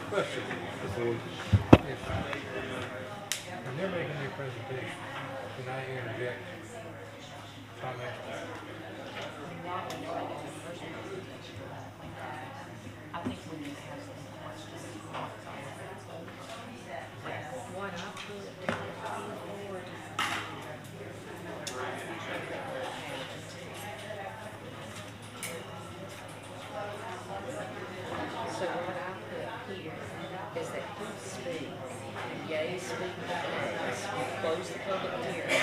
Question before, when they're making their presentation, can I interject comment? I think we need to have some questions. What I put forward. So what I put here is that he speak, and yea, speak the days, we close the public hearing.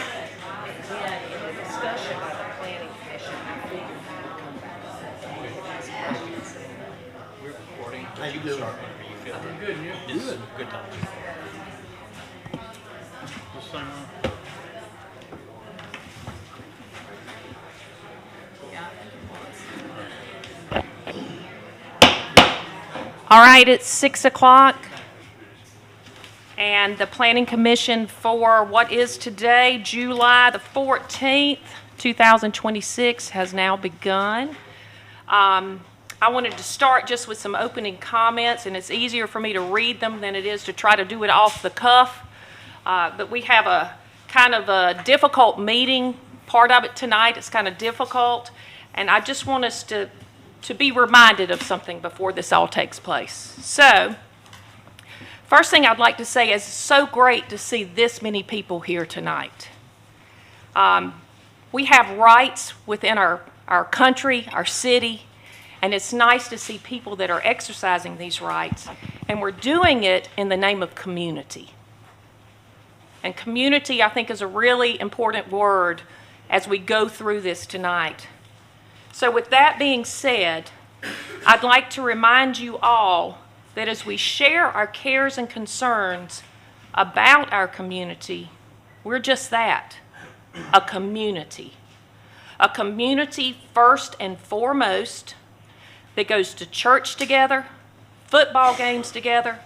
And then in the discussion by the planning commission, I figured he would come back. With his questions. We're recording. How you doing? Start whenever you feel I'm good, and you? This is good time. Yeah, I think it was. All right, it's 6 o'clock. And the Planning Commission for what is today, July the 14th, 2026, has now begun. I wanted to start just with some opening comments, and it's easier for me to read them than it is to try to do it off the cuff. But we have a kind of a difficult meeting part of it tonight. It's kind of difficult, and I just want us to be reminded of something before this all takes place. So, first thing I'd like to say is it's so great to see this many people here tonight. We have rights within our country, our city, and it's nice to see people that are exercising these rights, and we're doing it in the name of community. And community, I think, is a really important word as we go through this tonight. So with that being said, I'd like to remind you all that as we share our cares and concerns about our community, we're just that, a community. A community first and foremost that goes to church together, football games together,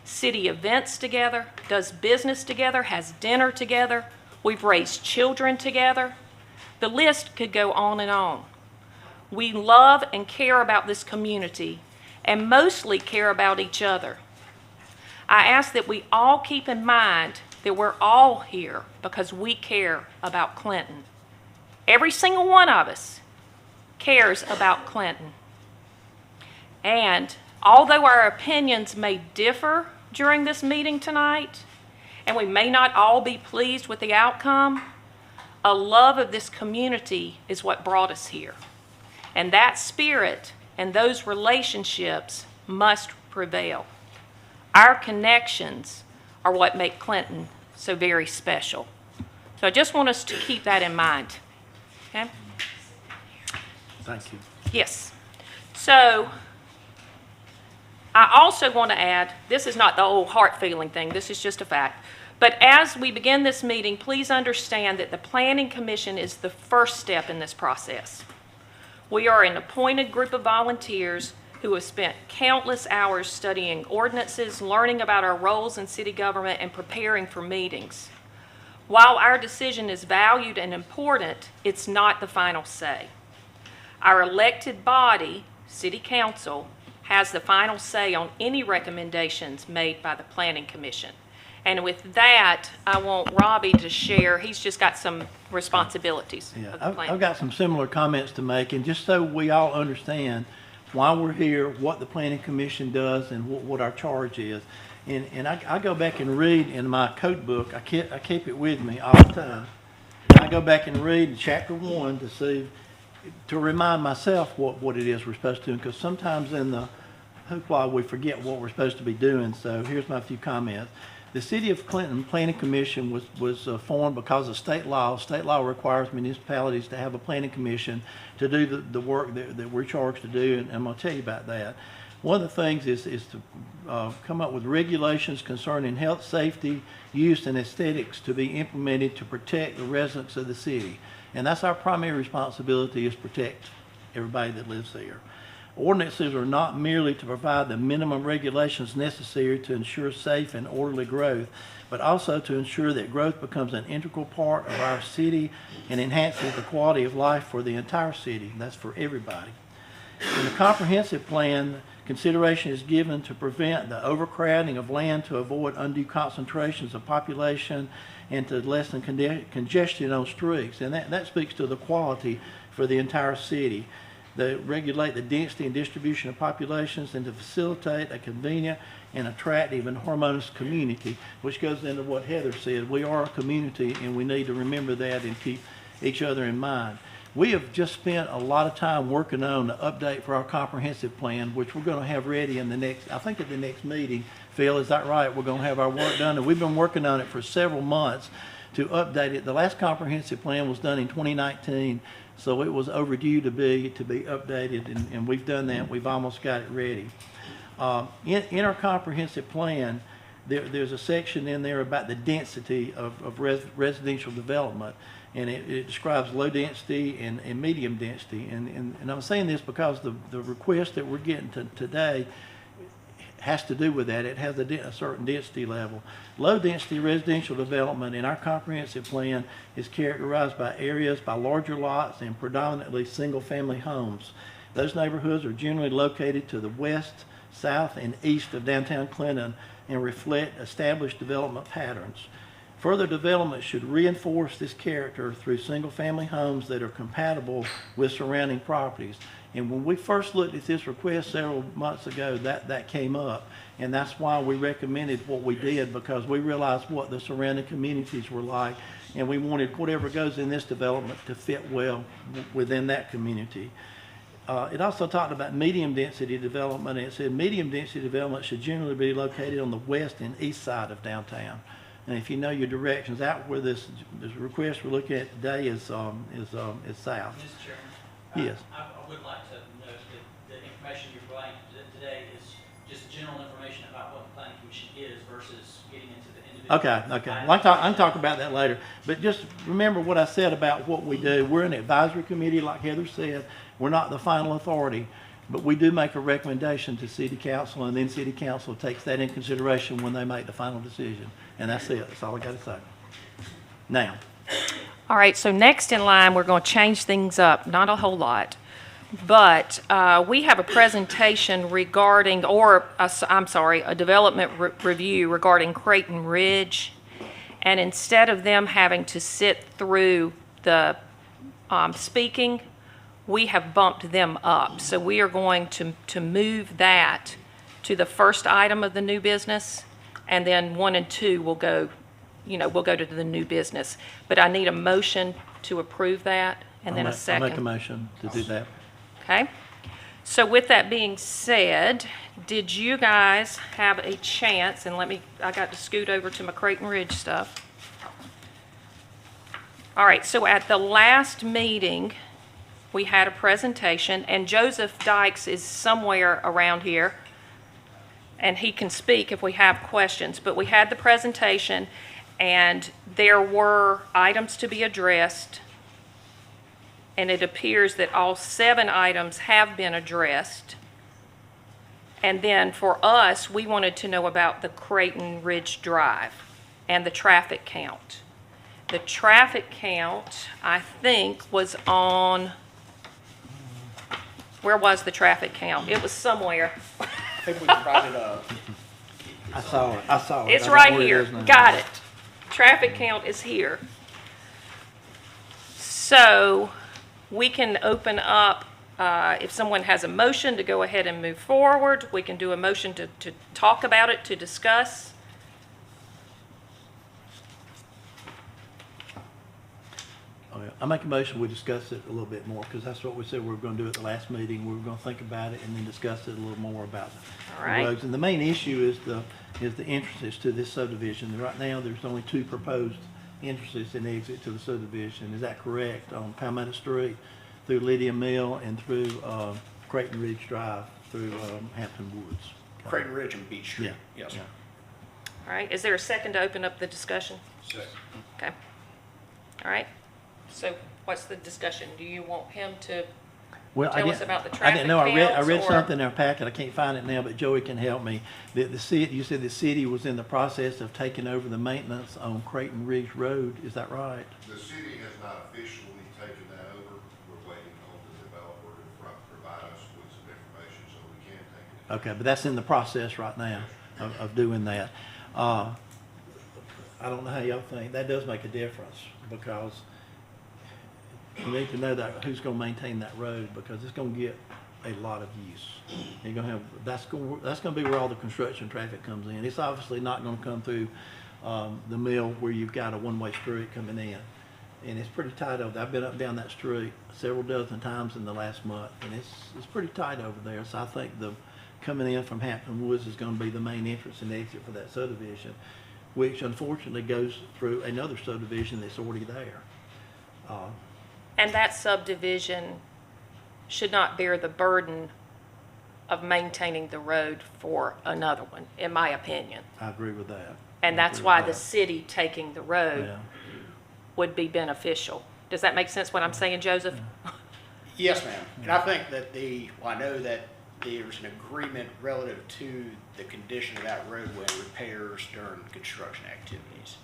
city events together, does business together, has dinner together. We've raised children together. The list could go on and on. We love and care about this community and mostly care about each other. I ask that we all keep in mind that we're all here because we care about Clinton. Every single one of us cares about Clinton. And although our opinions may differ during this meeting tonight, and we may not all be pleased with the outcome, a love of this community is what brought us here. And that spirit and those relationships must prevail. Our connections are what make Clinton so very special. So I just want us to keep that in mind. Okay? Thank you. Yes. So I also want to add, this is not the old heart feeling thing, this is just a fact. But as we begin this meeting, please understand that the Planning Commission is the first step in this process. We are an appointed group of volunteers who have spent countless hours studying ordinances, learning about our roles in city government, and preparing for meetings. While our decision is valued and important, it's not the final say. Our elected body, City Council, has the final say on any recommendations made by the Planning Commission. And with that, I want Robbie to share. He's just got some responsibilities Yeah, of the I've plan. got some similar comments to make, and just so we all understand why we're here, what the Planning Commission does, and what our charge is. And I go back and read in my code book. I keep it with me all the time. I go back and read chapter 1 to see, to remind myself what it is we're supposed to do, because sometimes in the hoopla we forget what we're supposed to be doing. So here's my few comments. The City of Clinton Planning Commission was formed because of state law. State law requires municipalities to have a planning commission to do the work that we're charged to do, and I'm going to tell you about that. One of the things is to come up with regulations concerning health, safety, use, and aesthetics to be implemented to protect the residents of the city. And that's our primary responsibility, is protect everybody that lives there. Ordinances are not merely to provide the minimum regulations necessary to ensure safe and orderly growth, but also to ensure that growth becomes an integral part of our city and enhances the quality of life for the entire city. That's for everybody. In the comprehensive plan Consideration is given to prevent the overcrowding of land, to avoid undue concentrations of population, and to lessen congestion on streets. And that speaks to the quality for the entire city. They regulate the density and distribution of populations, and to facilitate a convenient and attractive and harmonious community, which goes into what Heather said. We are a community, and we need to remember that and keep each other in mind. We have just spent a lot of time working on the update for our comprehensive plan, which we're going to have ready in the next, I think at the next meeting. Phil, is that right? We're going to have our work done, and we've been working on it for several months to update it. The last comprehensive plan was done in 2019, so it was overdue to be updated, and we've done that. We've almost got it ready. In our comprehensive plan, there's a section in there about the density of residential development, and it describes low density and medium density. And I'm saying this because the request that we're getting today has to do with that. It has a certain density level. Low density residential development in our comprehensive plan is characterized by areas by larger lots and predominantly single family homes. Those neighborhoods are generally located to the west, south, and east of downtown Clinton and reflect established development patterns. Further development should reinforce this character through single-family homes that are compatible with surrounding properties. And when we first looked at this request several months ago, that came up. And that's why we recommended what we did, because we realized what the surrounding communities were like, and we wanted whatever goes in this development to fit well within that community. It also talked about medium density development, and it said medium density development should generally be located on the west and east side of downtown. And if you know your directions, out where this request we're looking at today is south. Mr. Chairman? Yes. I would like to note that the information you're providing today is just general information about what the planning commission is versus getting into the individual. Okay. Well, I can talk about that later. But just remember what I said about what we do. We're an advisory committee, like Heather said. We're not the final authority, but we do make a recommendation to City Council, and then City Council takes that in consideration when they make the final decision. And that's it. That's all I got to say. Now. All right, so next in line, we're going to change things up, not a whole lot. But we have a presentation regarding, a development review regarding Creighton Ridge. And instead of them having to sit through the speaking, we have bumped them up. So we are going to move that to the first item of the new business, and then 1 and 2 will go, we'll go to the new business. But I need a motion to approve that, and then a second. I'll make a motion to do that. Okay. So with that being said, did you guys have a chance, and I got to scoot over to my Creighton Ridge stuff. All right, so at the last meeting, we had a presentation, and Joseph Dykes is somewhere around here, and he can speak if we have questions. But we had the presentation, and there were items to be addressed, and it appears that all 7 items have been addressed. And then for us, we wanted to know about the Creighton Ridge Drive and the traffic count. The traffic count, I think, was on, where was the traffic count? It was somewhere. I think we can write it up. I saw it. It's I don't know right where it here. is now. Got it. Traffic count is here. So we can open up, if someone has a motion to go ahead and move forward, we can do a motion to talk about it, to discuss. Okay. I make a motion, we discuss it a little bit more, because that's what we said we were going to do at the last meeting. We were going to think about it and then discuss it a little more about All the right. roads. And the main issue is the entrances to this subdivision. Right now, there's only 2 proposed entrances and exit to the subdivision. Is that correct? On Palmetto Street, through Lydia Mill, and through Creighton Ridge Drive, through Hampton Woods. Okay. Creighton Ridge and Beach Street. Yeah. Yes. Yeah. All right, is there a second to open up the discussion? Second. Okay. All right, so what's the discussion? Do you want him to Well, tell us about the I traffic didn't know. I read counts, or- something in our packet. I can't find it now, but Joey can help me. The city, you said the city was in the process of taking over the maintenance on Creighton Ridge Road. Is that right? The city has not officially taken that over. We're waiting on the developer to provide us with some information so we can take it Okay, but that's in the process right now of doing that. I don't know how y'all think, that does make a difference, because you need to know that who's gonna maintain that road, because it's gonna get a lot of use. You're gonna have, that's gonna be where all the construction traffic comes in. It's obviously not gonna come through, the mill where you've got a one-way street coming in. And it's pretty tight over there. I've been up and down that street several dozen times in the last month, and it's pretty tight over there. So I think the coming in from Hampton Woods is gonna be the main entrance and exit for that subdivision, which unfortunately goes through another subdivision that's already there. And that subdivision should not bear the burden of maintaining the road for another one, in my opinion. I agree with that. And I that's agree why with the that. city taking the road Yeah. would be beneficial. Does that make sense what I'm saying, Joseph? Yes, ma'am. And I think that I know that there's an agreement relative to the condition of that roadway repairs during construction activities.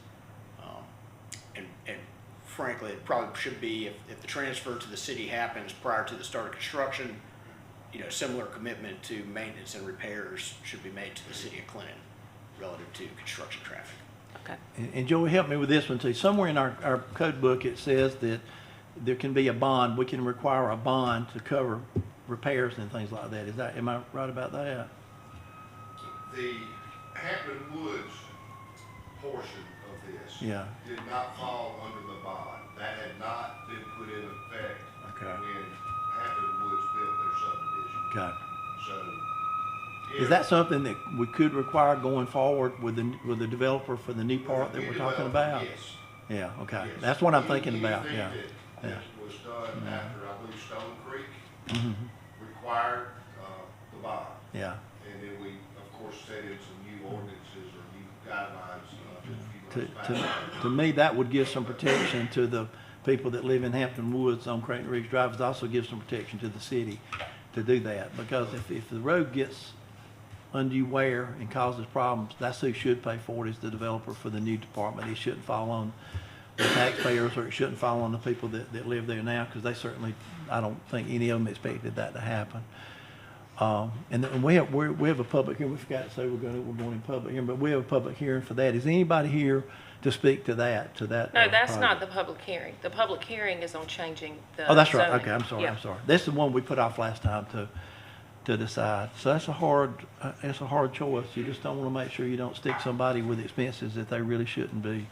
And frankly, it probably should be, if the transfer to the city happens prior to the start of construction, similar commitment to maintenance and repairs should be made to the city of Clinton relative to construction traffic. Okay. And Joey, help me with this one too. Somewhere in our code book, it says that there can be a bond. We can require a bond to cover repairs and things like that. Am I right about that? The Hampton Woods portion of this Yeah. did not fall under the bond. That had not been put in effect Okay. when Hampton Woods built their subdivision. Okay. So. Is that something that we could require going forward with the developer for the new part that we're talking about? Yes. Yeah, okay. Yes. That's what I'm thinking about, Anything yeah. that Yeah. was done after, I believe, Stone Creek Mhm. required the bond. Yeah. And then we, of course, set in some new ordinances or new guidelines just a To, few months back. to me, that would give some protection to the people that live in Hampton Woods on Creighton Ridge Drive. It also gives some protection to the city to do that. Because if the road gets undue wear and causes problems, that's who should pay for it, is the developer for the new department. It shouldn't fall on the taxpayers, or it shouldn't fall on the people that live there now, because they certainly, I don't think any of them expected that to happen. And then we have a public hearing. We forgot to say we're going in public hearing, but we have a public hearing for that. Is anybody here to speak to that? No, that's not project? the public hearing. The public hearing is on changing the Oh, that's right. zoning. Okay, I'm sorry. Yeah. I'm sorry. This is the one we put off last time to decide. So that's a hard choice. You just don't want to make sure you don't stick somebody with expenses that they really shouldn't be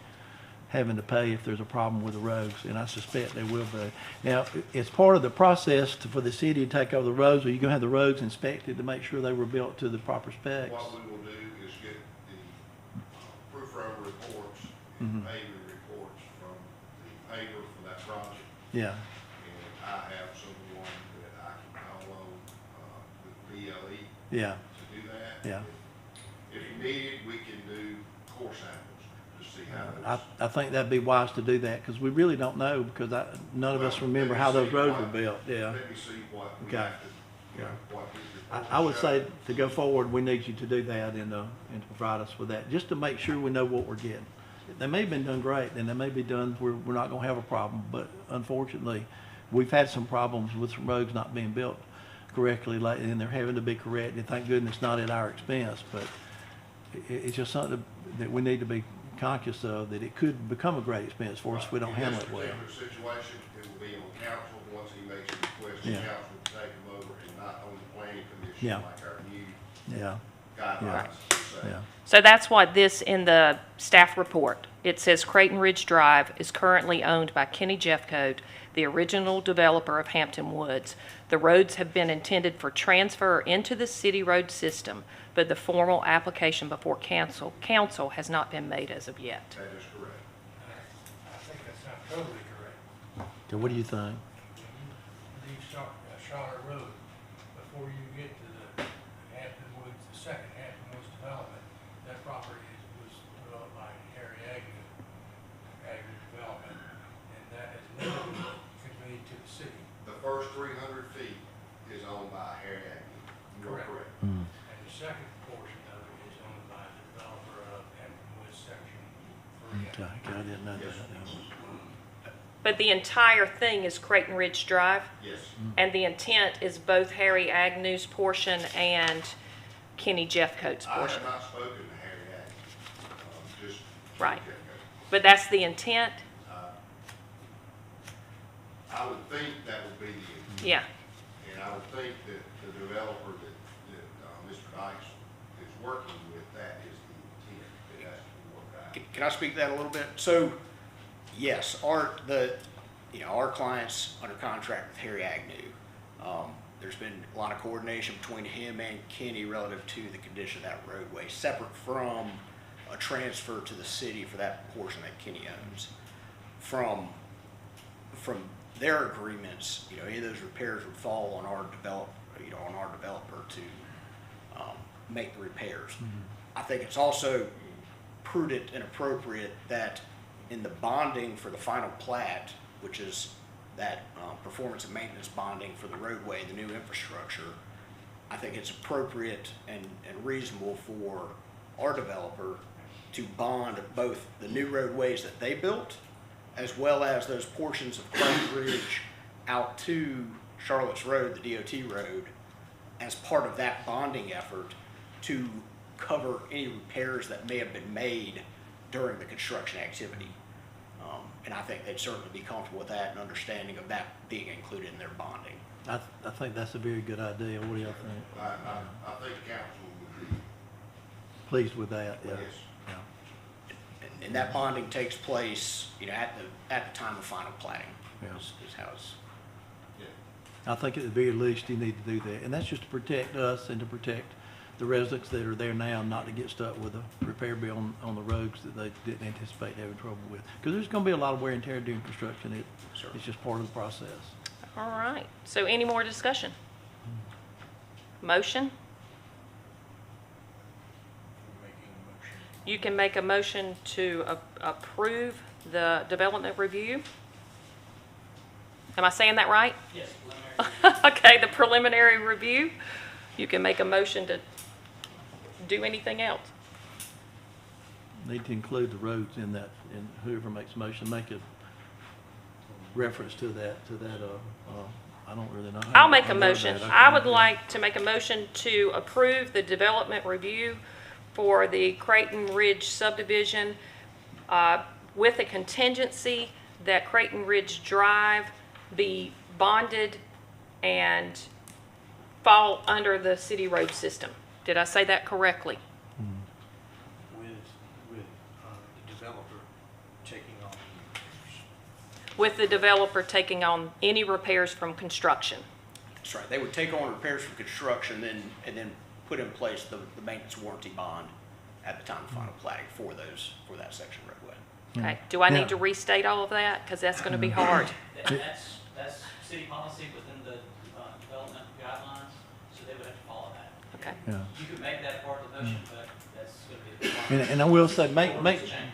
having to pay if there's a problem with the roads, and I suspect they will be. Now, it's part of the process for the city to take over the roads, or you're gonna have the roads inspected to make sure they were built to the proper specs. What we will do is get the proof road reports Mhm. and paving reports from the paver for that project. Yeah, And I have someone that I can call on with BLE yeah, to do that. yeah. If needed, we can do core samples to see how those. I think that'd be wise to do that, because we really don't know, because none of us remember how those roads were built, yeah. Let me see what we Okay. have to, Yeah. what his I reports would say show. to go forward, we need you to do that and to provide us with that, just to make sure we know what we're getting. They may have been done great, and they may be done where we're not gonna have a problem, but unfortunately, we've had some problems with some roads not being built correctly lately, and they're having to be corrected. Thank goodness not at our expense, but it's just something that we need to be conscious of, that it could become a great expense for us if we don't handle it well. In this particular situation, it will be on council. Once he makes a request, the Yeah. council will take him over, and not on the planning Yeah. commission like our new Yeah, guidelines say. yeah. So that's what this in the staff report. It says Creighton Ridge Drive is currently owned by Kenny Jeffcoat, the original developer of Hampton Woods. The roads have been intended for transfer into the city road system, but the formal application before council has not been made as of yet. That is correct. I think that's not totally correct. So what do you think? Leave Charlotte Road, before you get to the Hampton Woods, the second Hampton Woods development, that property was developed by Harry Agnew Development, and that has never been conveyed to the city. The first 300 feet is owned by Harry Agnew. You're Correct. correct. Mm. And the second portion of it is owned by the developer of Hampton Woods Section 3. Okay, I didn't know Yes. that. But the entire thing is Creighton Ridge Drive, Yes. and the intent is both Harry Agnew's portion and Kenny Jeffcoat's I portion. have not spoken to Harry Agnew, just. Right. But that's the intent? I would think that would be the intent. Yeah. And I would think that the developer that Mr. Dykes is working with, that is the intent that has to be worked out. Can I speak to that a little bit? So, yes, our client's under contract with Harry Agnew. There's been a lot of coordination between him and Kenny relative to the condition of that roadway, separate from a transfer to the city for that portion that Kenny owns. From their agreements, any of those repairs would fall on our developer to make the repairs. I think it's also prudent and appropriate that in the bonding for the final plat, which is that performance and maintenance bonding for the roadway, the new infrastructure, I think it's appropriate and reasonable for our developer to bond both the new roadways that they built, as well as those portions of Clayton Ridge out to Charlotte's Road, the DOT road, as part of that bonding effort to cover any repairs that may have been made during the construction activity. And I think they'd certainly be comfortable with that and understanding of that being included in their bonding. I think that's a very good idea. What do y'all think? I think council would be, Pleased with that, yeah. yes. Yeah. And that bonding takes place, at the time of final platting. Yeah. Is how it's. Yeah. I think at the very least, you need to do that. And that's just to protect us and to protect the residents that are there now, not to get stuck with a repair bill on the roads that they didn't anticipate having trouble with. Because there's going to be a lot of wear and tear during construction. Sure. It's just part of the process. All right. So any more discussion? Motion? Making a motion. You can make a motion to approve the development review. Am I saying that right? Yes, preliminary. Okay, the preliminary review. You can make a motion to do anything else. Need to include the roads in that, and whoever makes a motion, make a reference to that, I don't really know. how I'll make to a word motion. that. I would like to make a motion to approve the development review for the Creighton Ridge subdivision with a contingency that Creighton Ridge Drive be bonded and fall under the city road system. Did I say that correctly? With the developer taking on the repairs. With the developer taking on any repairs from construction. That's right. They would take on repairs from construction and then put in place the maintenance warranty bond at the time of final platting for that section roadway. Okay, do I Yeah. need to restate all of that? Because that's going to be hard. That's city policy within the development guidelines, so they would have to follow that. Okay. Yeah. You could make that part of the motion, but that's going to be the requirement. And I will say, Before make this changes.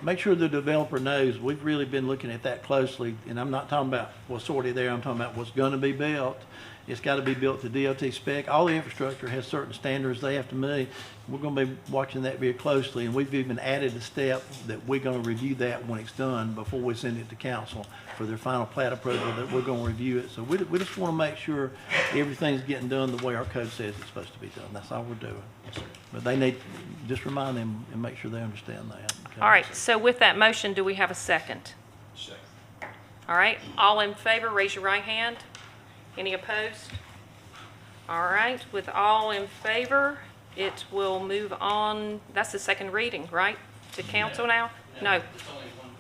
Make sure the developer knows, we've really been looking at that closely, and I'm not talking about what's already there, I'm talking about what's gonna be built. It's gotta be built to DOT spec. All the infrastructure has certain standards they have to meet. We're gonna be watching that very closely, and we've even added a step that we're gonna review that when it's done before we send it to council for their final plat approval, that we're gonna review it. So we just wanna make sure everything's getting done the way our code says it's supposed to be done. That's all we're doing. But they need, just remind them and make sure they understand that. Okay? All right, so with that motion, do we have a second? Second. All right, all in favor, raise your right hand. Any opposed? All right, with all in favor, it will move on, that's the second reading, right? To council now? No, It's only one,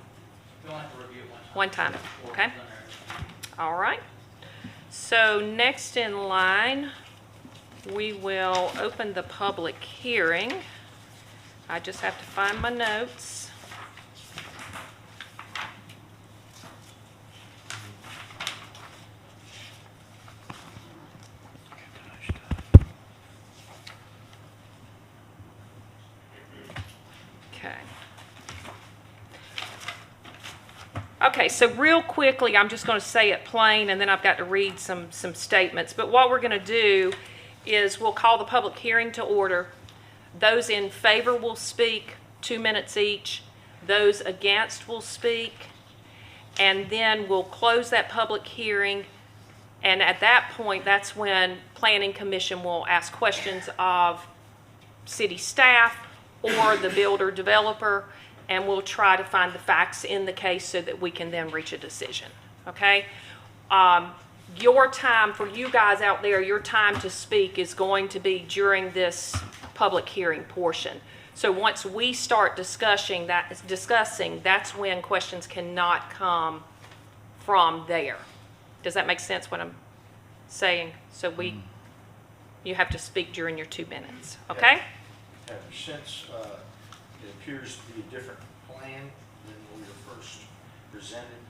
you don't have to review it one time. one time, For okay? preliminary. All right. So next in line, we will open the public hearing. I just have to find my notes. Okay. Okay, so real quickly, I'm just going to say it plain, and then I've got to read some statements. But what we're going to do is we'll call the public hearing to order. Those in favor will speak, 2 minutes each. Those against will speak. And then we'll close that public hearing. And at that point, that's when Planning Commission will ask questions of city staff or the builder developer, and we'll try to find the facts in the case so that we can then reach a decision, okay? Your time, for you guys out there, your time to speak is going to be during this public hearing portion. So once we start discussing, that's when questions cannot come from there. Does that make sense what I'm saying? So you have to speak during your 2 minutes, okay? Since it appears to be a different plan than we were first presented,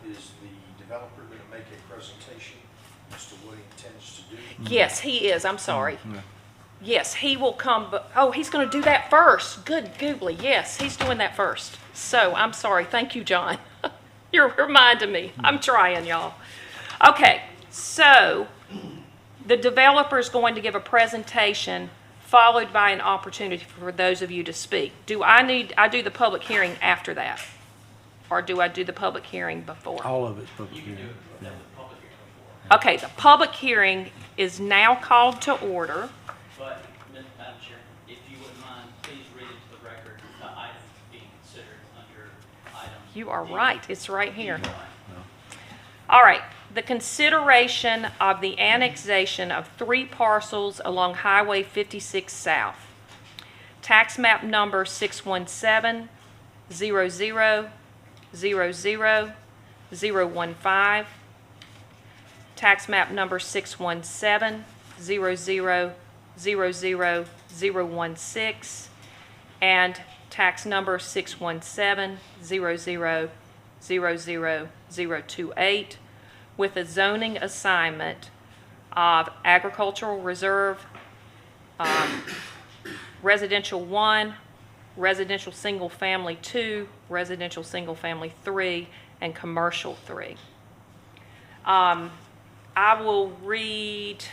is the developer going to make a presentation as to what he intends to do? Yes, he is. I'm sorry. Yes, he will come, but, oh, he's going to do that first. Good googly. Yes, he's doing that first. So I'm sorry. Thank you, John. You're reminding me. I'm trying, y'all. Okay, so the developer is going to give a presentation followed by an opportunity for those of you to speak. I do the public hearing after that? Or do I do the public hearing before? All of it's public You can do hearing. it at the public hearing before. Okay, the public hearing is now called to order. But, Madam Chair, if you wouldn't mind, please read into the record the item being considered under items. You are D. right, it's right here. D1. All right, the consideration of the annexation of 3 parcels along Highway 56 South. Tax map number 617-00-00-015. Tax map number 617-00-00-016. And tax number 617-00-00-028, with a zoning assignment of agricultural reserve, residential 1, residential single family 2, residential single family 3, and commercial 3. I'll read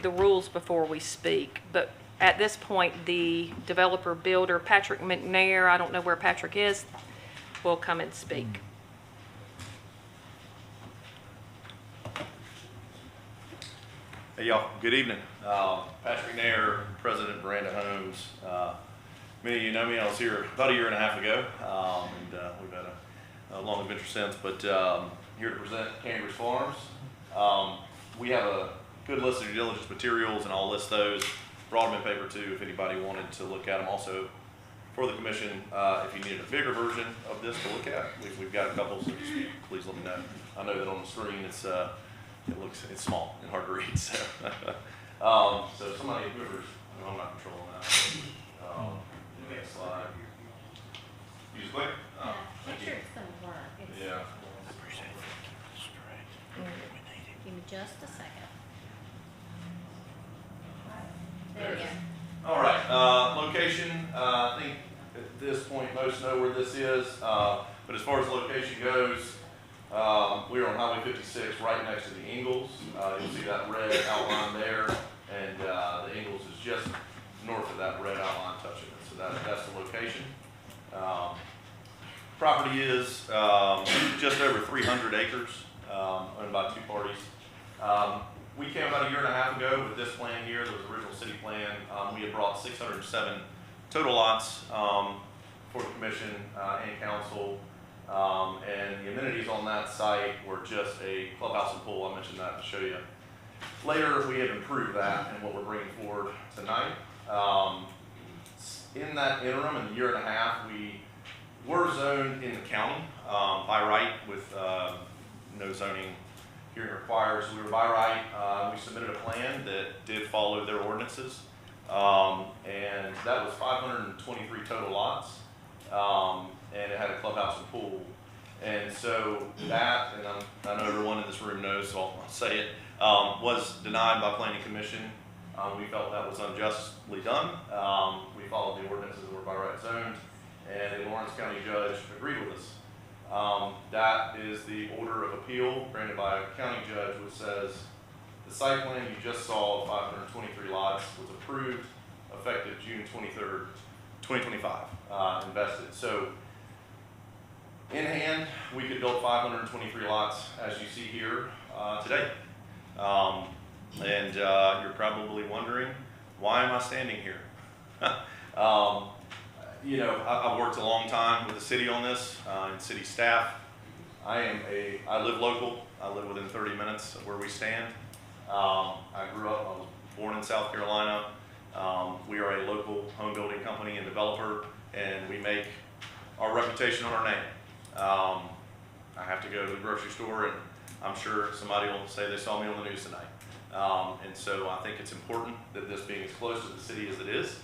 the rules before we speak, but at this point, the developer builder, Patrick McNair, I don't know where Patrick is, will come and speak. Hey y'all, good evening. Patrick Nair, President Miranda Homes. Many of you know me, I was here about a year and a half ago, and we've had a long adventure since, but here to present Cambridge Farms. We have a good list of due diligence materials, and I'll list those, brought them in paper too if anybody wanted to look at them. Also, for the commission, if you needed a bigger version of this to look at, we've got a couple, so just please let me know. I know that on the screen it's small and hard to read, so. So somebody, I'm not controlling that. Next slide. You just click? Yeah, Thank make you. sure it's gonna work. It's- Yeah. Give me just a second. There we go. All right, location, I think at this point, most know where this is, but as far as location goes, we're on Highway 56, right next to the Ingalls. You'll see that red outline there, and the Ingalls is just north of that red outline touching it, so that's the location. Property is just over 300 acres, owned by 2 parties. We came about a year and a half ago with this plan here, the original city plan. We had brought 607 total lots for the commission and council. And the amenities on that site were just a clubhouse and pool. I mentioned that to show you. Later, we have improved that and what we're bringing forward tonight. In that interim, in the year and a half, we were zoned in the county by right with no zoning hearing required. So we were by right. We submitted a plan that did follow their ordinances. And that was 523 total lots. And it had a clubhouse and pool. And so that, and I know everyone in this room knows, so I'll say it, was denied by Planning Commission. We felt that was unjustly done. We followed the ordinances that were by right zoned, and a Lawrence County judge agreed with us. That is the order of appeal granted by a county judge, which says the site plan you just saw, 523 lots, was approved effective June 23rd, 2025, invested. So in hand, we could build 523 lots, as you see here today. And you're probably wondering Why am I standing here? You know, I've worked a long time with the city on this, and city staff. I live local. I live within 30 minutes of where we stand. I was born in South Carolina. We are a local home building company and developer, and we make our reputation on our name. I have to go to the grocery store, and I'm sure somebody will say they saw me on the news tonight. And so I think it's important that this being as close to the city as it is,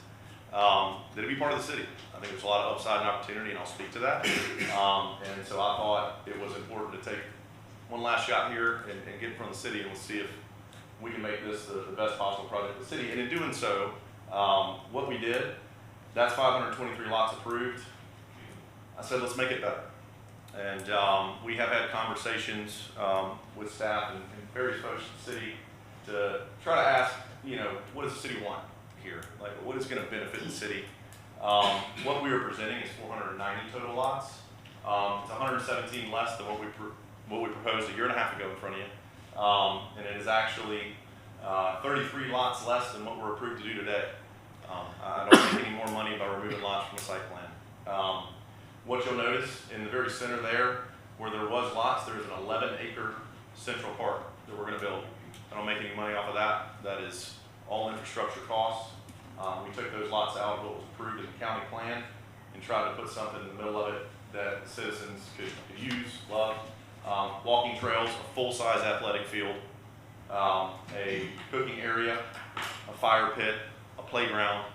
that it be part of the city. I think there's a lot of upside and opportunity, and I'll speak to that. And so I thought it was important to take one last shot here and get in front of the city, and let's see if we can make this the best possible project for the city. And in doing so, what we did, that's 523 lots approved. I said, let's make it better. And we have had conversations with staff and various folks in the city to try to ask, you know, what does the city want here? Like, what is going to benefit the city? What we are presenting is 490 total lots. It's 117 less than what we proposed a year and a half ago in front of you. And it is actually 33 lots less than what we're approved to do today. I don't make any more money by removing lots from the site plan. What you'll notice in the very center there, where there was lots, there's an 11-acre central park that we're going to build. I don't make any money off of that. That is all infrastructure costs. We took those lots out of what was approved in the county plan and tried to put something in the middle of it that the citizens could use, love. Walking trails, a full-size athletic field, a cooking area, a fire pit, a playground.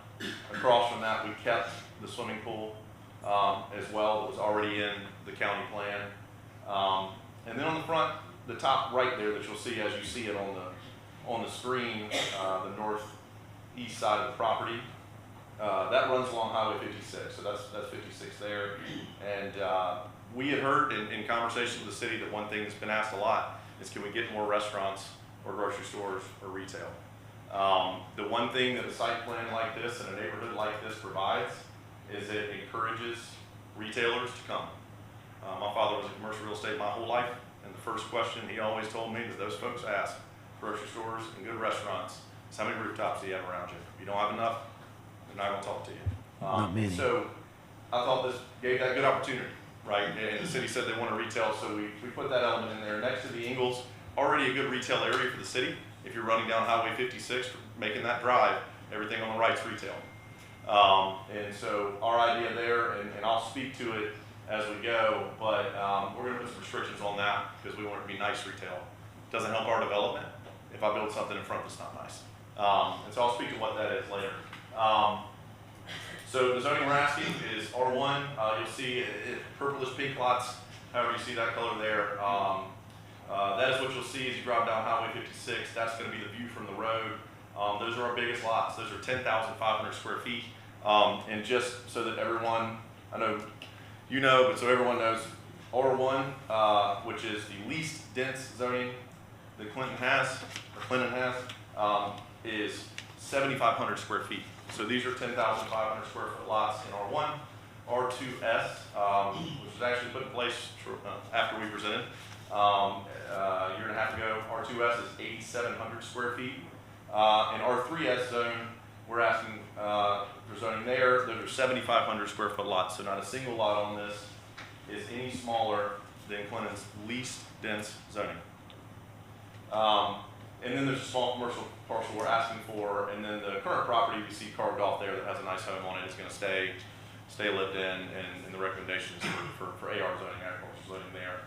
Across from that, we kept the swimming pool as well that was already in the county plan. And then on the front, the top right there that you'll see as you see it on the screen, the northeast side of the property, that runs along Highway 56. So that's 56 there. And we had heard in conversations with the city that one thing that's been asked a lot is, can we get more restaurants or grocery stores or retail? The one thing that a site plan like this and a neighborhood like this provides is it encourages retailers to come. My father was in commercial real estate my whole life, and the first question he always told me that those folks ask grocery stores and good restaurants is, how many rooftops do you have around you? If you don't have enough, they're not going to talk to you. Not many. So I thought this gave that good opportunity, right? And the city said they want to retail, so we put that element in there. Next to the Ingalls, already a good retail area for the city. If you're running down Highway 56, making that drive, everything on the right's retail. And so our idea there, and I'll speak to it as we go, but we're going to put some restrictions on that because we want it to be nice retail. Doesn't help our development if I build something in front that's not nice. And so I'll speak to what that is later. So the zoning we're asking is R1. You'll see purplish pink lots, however you see that color there. That is what you'll see as you drive down Highway 56. That's going to be the view from the road. Those are our biggest lots. Those are 10,500 square feet. And just so that everyone, I know you know, but so everyone knows, R1, which is the least dense zoning that Clinton has, is 7,500 square feet. So these are 10,500 square foot lots in R1. R2S, which was actually put in place after we presented a year and a half ago. R2S is 8,700 square feet. In R3S zone, we're asking for zoning there. Those are 7,500 square foot lots. So not a single lot on this is any smaller than Clinton's least dense zoning. And then there's a small commercial parcel we're asking for, and then the current property we see carved off there that has a nice home on it is going to stay lived in, and the recommendations for AR zoning, agricultural zoning there.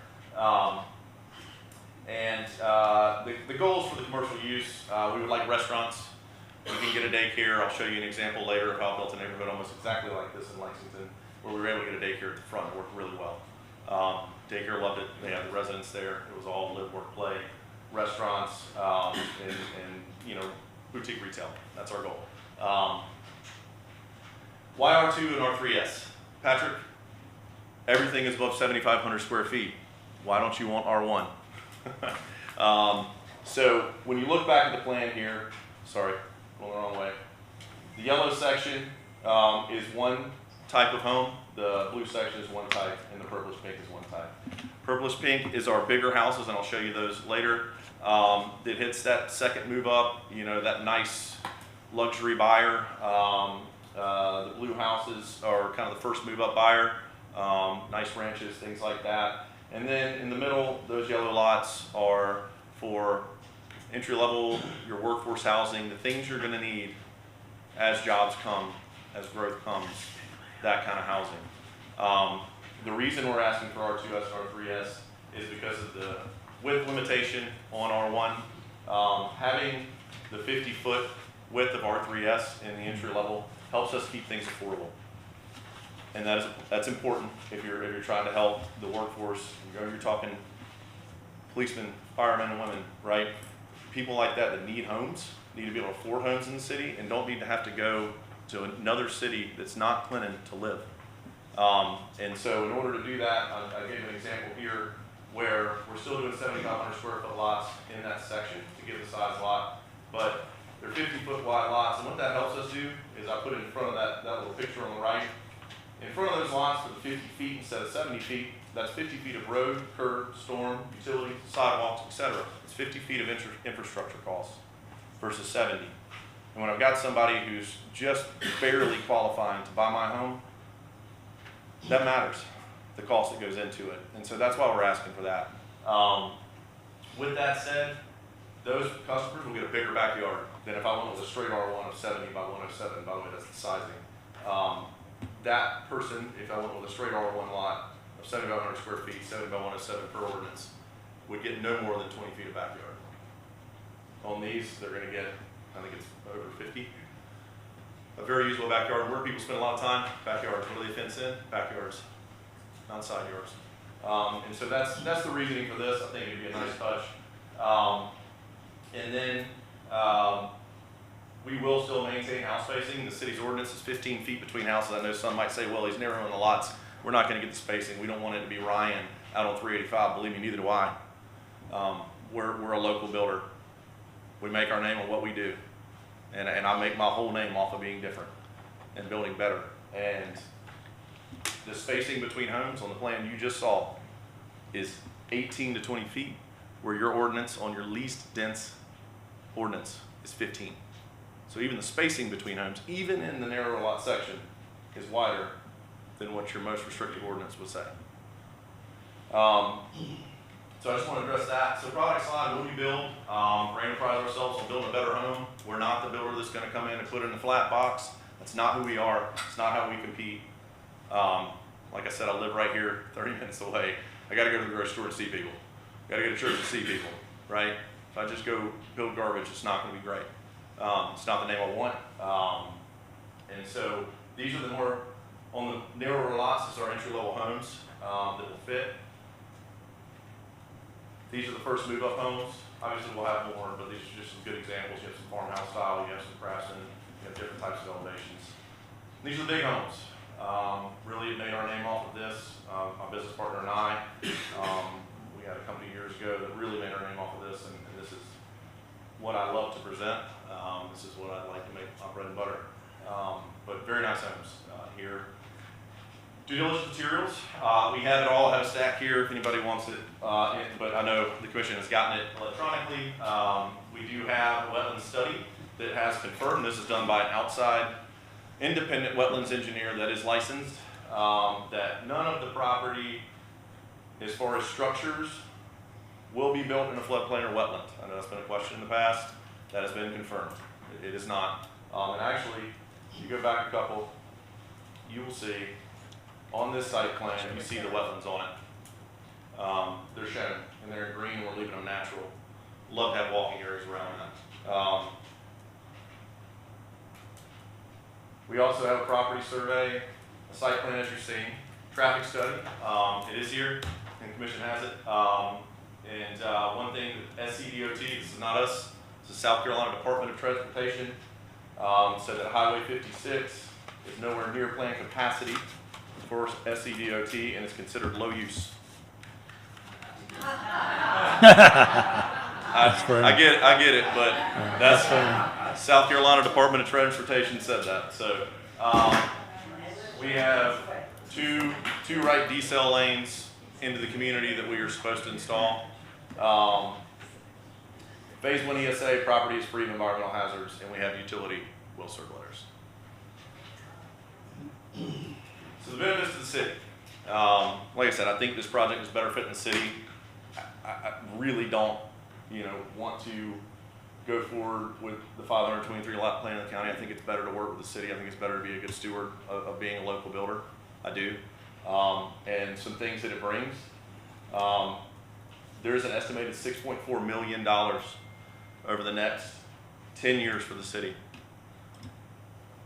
The goals for the commercial use, we would like restaurants. We can get a daycare. I'll show you an example later of how I built a neighborhood almost exactly like this in Lexington, where we were able to get a daycare at the front. It worked really well. Daycare loved it. They had the residents there. It was all live, work, play. Restaurants, and you know, boutique retail. That's our goal. Why R2 and R3S? Patrick, everything is above 7,500 square feet. Why don't you want R1? So when you look back at the plan here, sorry, going the wrong way. The yellow section is one type of home. The blue section is one type, and the purplish pink is one type. Purplish pink is our bigger houses, and I'll show you those later. It hits that second move up, you know, that nice luxury buyer. The blue houses are kind of the first move-up buyer, nice ranches, things like that. And then in the middle, those yellow lots are for entry level, your workforce housing, the things you're going to need as jobs come, as growth comes, that kind of housing. The reason we're asking for R2S and R3S is because of the width limitation on R1. Having the 50-foot width of R3S in the entry level helps us keep things affordable. And that's important if you're trying to help the workforce. You're talking policemen, firemen and women, right? People like that need homes, need to be able to afford homes in the city, and don't need to have to go to another city that's not Clinton to live. And so in order to do that, I gave an example here where we're still doing 7,500 square foot lots in that section to give the size lot, but they're 50-foot wide lots. And what that helps us do is I put it in front of that little picture on the right. In front of those lots for the 50 feet instead of 70 feet, that's 50 feet of road, curb, storm, utility, sidewalks, etc. It's 50 feet of infrastructure costs versus 70. And when I've got somebody who's just barely qualifying to buy my home, that matters, the cost that goes into it. And so that's why we're asking for that. With that said, those customers will get a bigger backyard than if I went with a straight R1 of 70 by 107. By the way, that's the sizing. That person, if I went with a straight R1 lot of 7,500 square feet, 70 by 107 per ordinance, would get no more than 20 feet of backyard. On these, they're going to get, I think it's over 50. A very usable backyard. Where people spend a lot of time, backyards. Where do they fence in? Backyards, not side yards. And so that's the reasoning for this. I think it'd be a nice touch. And then we will still maintain house spacing. The city's ordinance is 15 feet between houses. I know some might say, well, he's narrowing the lots. We're not going to get the spacing. We don't want it to be Ryan out on 385. Believe me, neither do I. We're a local builder. We make our name on what we do. And I make my whole name off of being different and building better. And the spacing between homes on the plan you just saw is 18 to 20 feet, where your ordinance on your least dense ordinance is 15. So even the spacing between homes, even in the narrow lot section, is wider than what your most restrictive ordinance would say. So I just want to address that. So product slide, will we build? We pride ourselves on building a better home. We're not the builder that's going to come in and put it in a flat box. That's not who we are. It's not how we compete. Like I said, I live right here, 30 minutes away. I got to go to the grocery store to see people. Got to go to church to see people, right? If I just go build garbage, it's not going to be great. It's not the name I want. And so these are the more, on the narrower lots, is our entry-level homes that will fit. These are the first move-up homes. Obviously, we'll have more, but these are just some good examples. You have some farmhouse style, you have some craftsman, you have different types of elevations. These are the big homes. Really made our name off of this. My business partner and I, we had a company years ago that really made our name off of this, and this is what I love to present. This is what I like to make my bread and butter. But very nice homes here. Due diligence materials, we have it all, I have a stack here if anybody wants it, but I know the commission has gotten it electronically. We do have a wetlands study that has confirmed, this is done by an outside independent wetlands engineer that is licensed, that none of the property, as far as structures, will be built in a floodplain or wetland. I know that's been a question in the past. That has been confirmed. It is not. And actually, if you go back a couple, you will see on this site plan, you see the wetlands on it. They're shown, and they're in green, and we're leaving them natural. Love to have walking areas around that. We also have a property survey, a site plan as you're seeing, traffic study. It is here, and the commission has it. One thing, SCDOT, this is not us, this is South Carolina Department of Transportation, said that Highway 56 is nowhere near planned capacity for SCDOT and is considered low use. I get it, but that's South Carolina Department of Transportation said that. So we have two right decel lanes into the community that we are supposed to install. Phase 1 ESA property is free of environmental hazards, and we have utility will serve letters. So the benefits to the city. Like I said, I think this project is better fit in the city. I really don't, want to go forward with the 523 lot plan in the county. I think it's better to work with the city. I think it's better to be a good steward of being a local builder. I do. And some things that it brings. There's an estimated $6.4 million over the next 10 years for the city.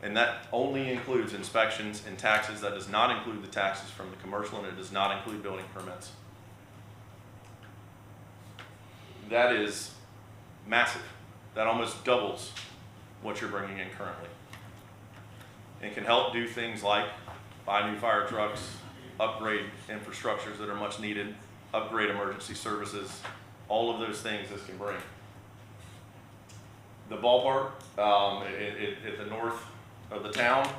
And that only includes inspections and taxes. That does not include the taxes from the commercial, and it does not include building permits. That is massive. That almost doubles what you're bringing in currently. And can help do things like buy new fire trucks, upgrade infrastructures that are much needed, upgrade emergency services, all of those things this can bring. The ballpark at the north of the town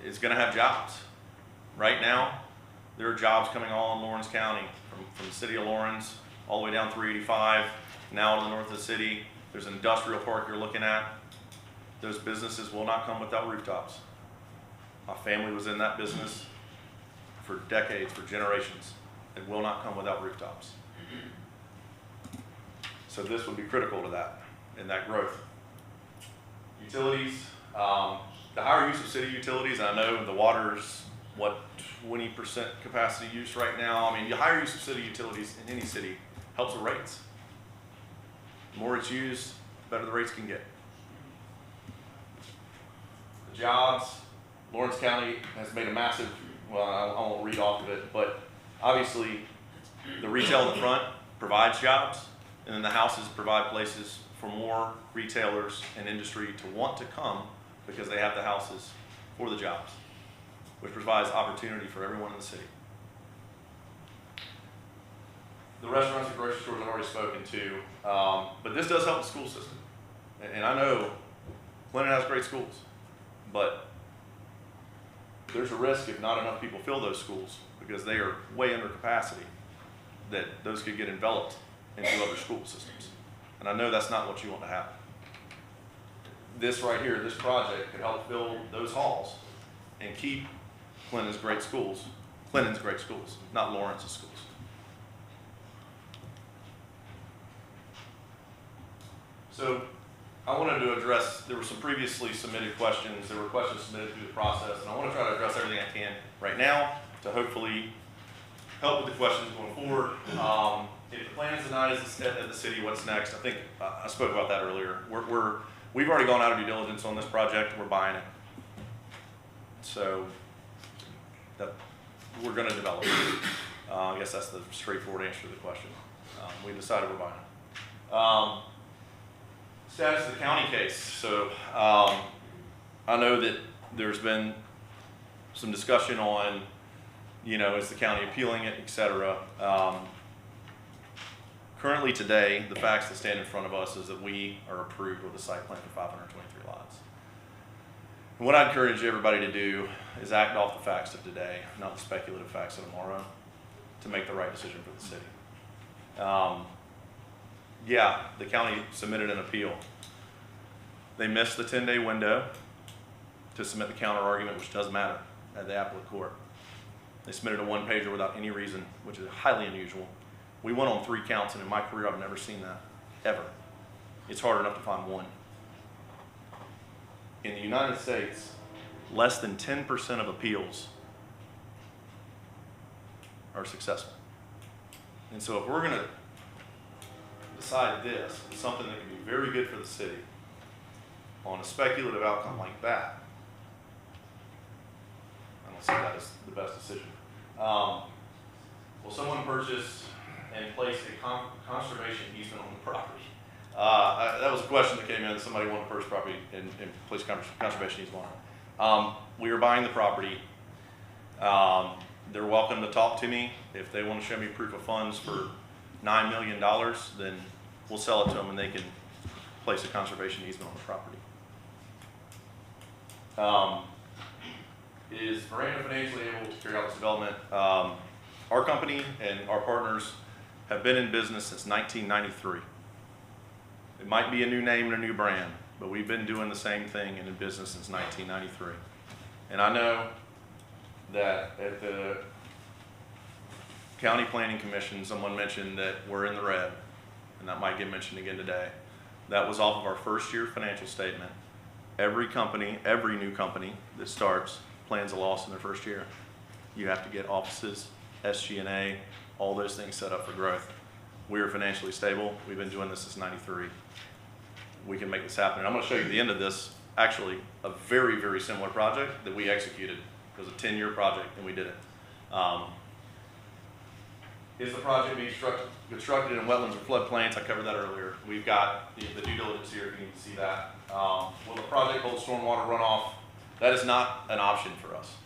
is going to have jobs. Right now, there are jobs coming all in Lawrence County, from the city of Lawrence all the way down 385, now to the north of the city. There's an industrial park you're looking at. Those businesses will not come without rooftops. My family was in that business for decades, for generations. It will not come without rooftops. So this would be critical to that and that growth. Utilities, the higher use of city utilities, I know the water's, 20% capacity use right now. I mean, the higher use of city utilities in any city helps with rates. The more it's used, the better the rates can get. The jobs, Lawrence County has made a massive, well, I won't read off of it, but obviously the retail in the front provides jobs, and then the houses provide places for more retailers and industry to want to come because they have the houses for the jobs, which provides opportunity for everyone in the city. The restaurants and grocery stores I've already spoken to, but this does help the school system. And I know Clinton has great schools, but there's a risk if not enough people fill those schools because they are way under capacity, that those could get enveloped into other school systems. And I know that's not what you want to happen. This right here, this project could help fill those halls and keep Clinton's great schools, not Lawrence's schools. So I wanted to address, there were some previously submitted questions, there were questions submitted through the process, and I want to try to address everything I can right now to hopefully help with the questions going forward. If the plan is denied at the city, what's next? I think I spoke about that earlier. We've already gone out of due diligence on this project. We're buying it. So we're going to develop it. I guess that's the straightforward answer to the question. We decided we're buying it. Status of the county case. So I know that there's been some discussion on, is the county appealing it, et cetera. Currently today, the facts that stand in front of us is that we are approved with a site plan for 523 lots. And what I encourage everybody to do is act off the facts of today, not the speculative facts of tomorrow, to make the right decision for the city. Yeah, the county submitted an appeal. They missed the 10-day window to submit the counter argument, which does matter at the appellate court. They submitted a one-pager without any reason, which is highly unusual. We went on 3 counts, and in my career, I've never seen that, ever. It's hard enough to find one. In the United States, less than 10% of appeals are successful. And so if we're going to decide this, something that can be very good for the city, on a speculative outcome like that, I don't see that as the best decision. Will someone purchase and place a conservation easement on the property? That was a question that came in. Somebody wanted to purchase property and place conservation easement on it. We are buying the property. They're welcome to talk to me. If they want to show me proof of funds for $9 million, then we'll sell it to them and they can place a conservation easement on the property. Is Miranda financially able to carry out this development? Our company and our partners have been in business since 1993. It might be a new name and a new brand, but we've been doing the same thing and in business since 1993. And I know that at the County Planning Commission, someone mentioned that we're in the red, and that might get mentioned again today. That was off of our first year financial statement. Every company, every new company that starts plans a loss in their first year. You have to get offices, SG&A, all those things set up for growth. We are financially stable. We've been doing this since '93. We can make this happen. And I'm going to show you the end of this, actually, a very, very similar project that we executed. It was a 10-year project, and we did it. Is the project being constructed in wetlands or floodplains? I covered that earlier. We've got the due diligence here, if you need to see that. Will the project hold stormwater runoff? That is not an option for us.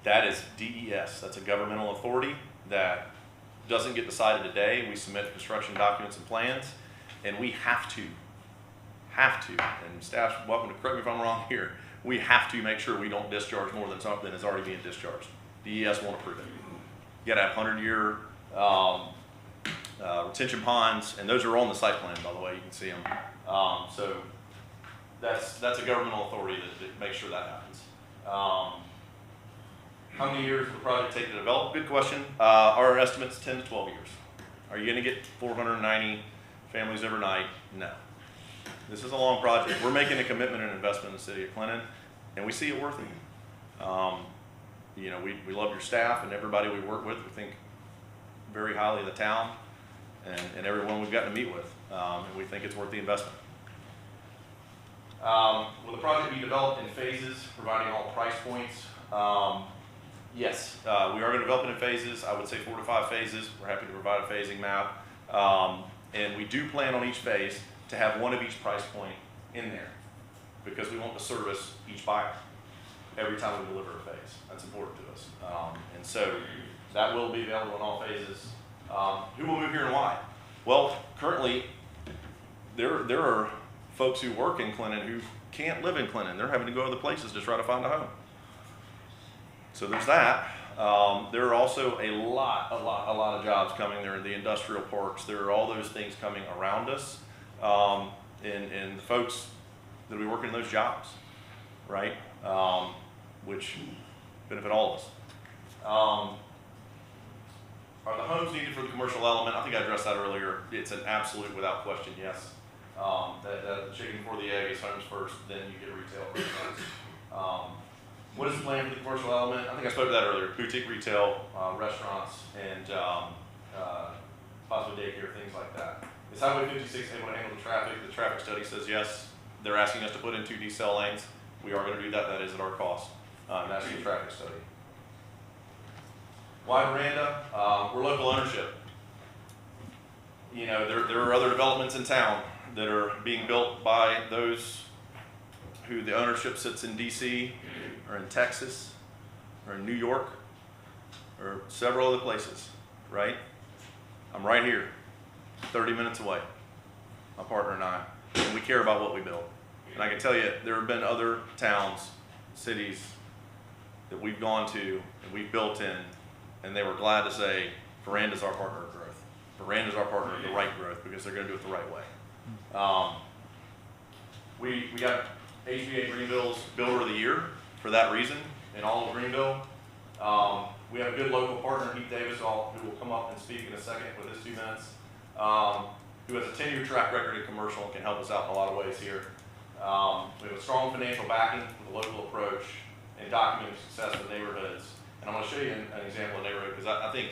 That is DES. That's a governmental authority that doesn't get decided today. We submit construction documents and plans, and we have to, and staff's welcome to correct me if I'm wrong here, we have to make sure we don't discharge more than something that's already being discharged. DES won't approve it. You gotta have 100-year retention ponds, and those are on the site plan, by the way, you can see them. So that's a governmental authority that makes sure that happens. How many years will the project take to develop? Good question. Our estimate's 10 to 12 years. Are you gonna get 490 families overnight? No. This is a long project. We're making a commitment and investment in the city of Clinton, and we see it worth it. You know, we love your staff and everybody we work with. We think very highly of the town and everyone we've gotten to meet with, and we think it's worth the investment. Will the project be developed in phases, providing all price points? Yes, we are going to develop it in phases. I would say 4 to 5 phases. We're happy to provide a phasing map. And we do plan on each phase to have one of each price point in there because we want to service each buyer every time we deliver a phase. That's important to us. And so that will be available in all phases. Who will move here and why? Well, currently, there are folks who work in Clinton who can't live in Clinton. They're having to go other places to try to find a home. So there's that. There are also a lot of jobs coming. There are the industrial parks. There are all those things coming around us. And the folks that will be working in those jobs, right? Which benefit all of us. Are the homes needed for the commercial element? I think I addressed that earlier. It's an absolute, without question, yes. That the chicken before the egg is homes first, then you get retail. What is the plan for the commercial element? I think I spoke to that earlier. Boutique retail, restaurants, and possibly daycare, things like that. Is Highway 56 able to handle the traffic? The traffic study says yes. They're asking us to put in 2 decel lanes. We are going to do that. That is at our cost. That's the traffic study. Why Veranda? We're local ownership. You know, there are other developments in town that are being built by those who the ownership sits in DC or in Texas or in New York or several other places, right? I'm right here, 30 minutes away, my partner and I, and we care about what we build. And I can tell you, there have been other towns, cities that we've gone to and we've built in, and they were glad to say, Veranda's our partner of growth. Veranda's our partner of the right growth because they're going to do it the right way. We got HBA Greenville's Builder of the Year for that reason in all of Greenville. We have a good local partner, Heath Davis, who will come up and speak in a second with his 2 minutes, who has a 10-year track record in commercial and can help us out in a lot of ways here. We have a strong financial backing with a local approach and documented success with neighborhoods. And I'm going to show you an example of neighborhood because I think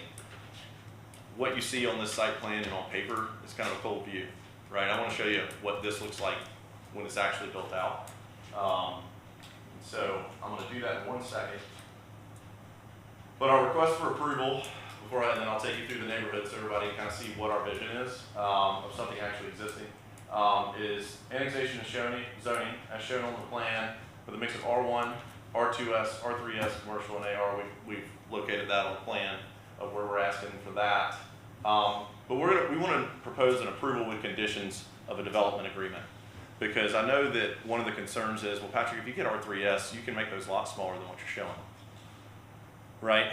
what you see on this site plan and on paper is kind of a cold view, right? I want to show you what this looks like when it's actually built out. So I'm going to do that in 1 second. But our request for approval, and then I'll take you through the neighborhood so everybody can kind of see what our vision is of something actually existing, is annexation and zoning as shown on the plan with a mix of R1, R2S, R3S, commercial, and AR. We've located that on the plan of where we're asking for that. But we want to propose an approval with conditions of a development agreement. Because I know that one of the concerns is, well, Patrick, if you get R3S, you can make those lots smaller than what you're showing. Right?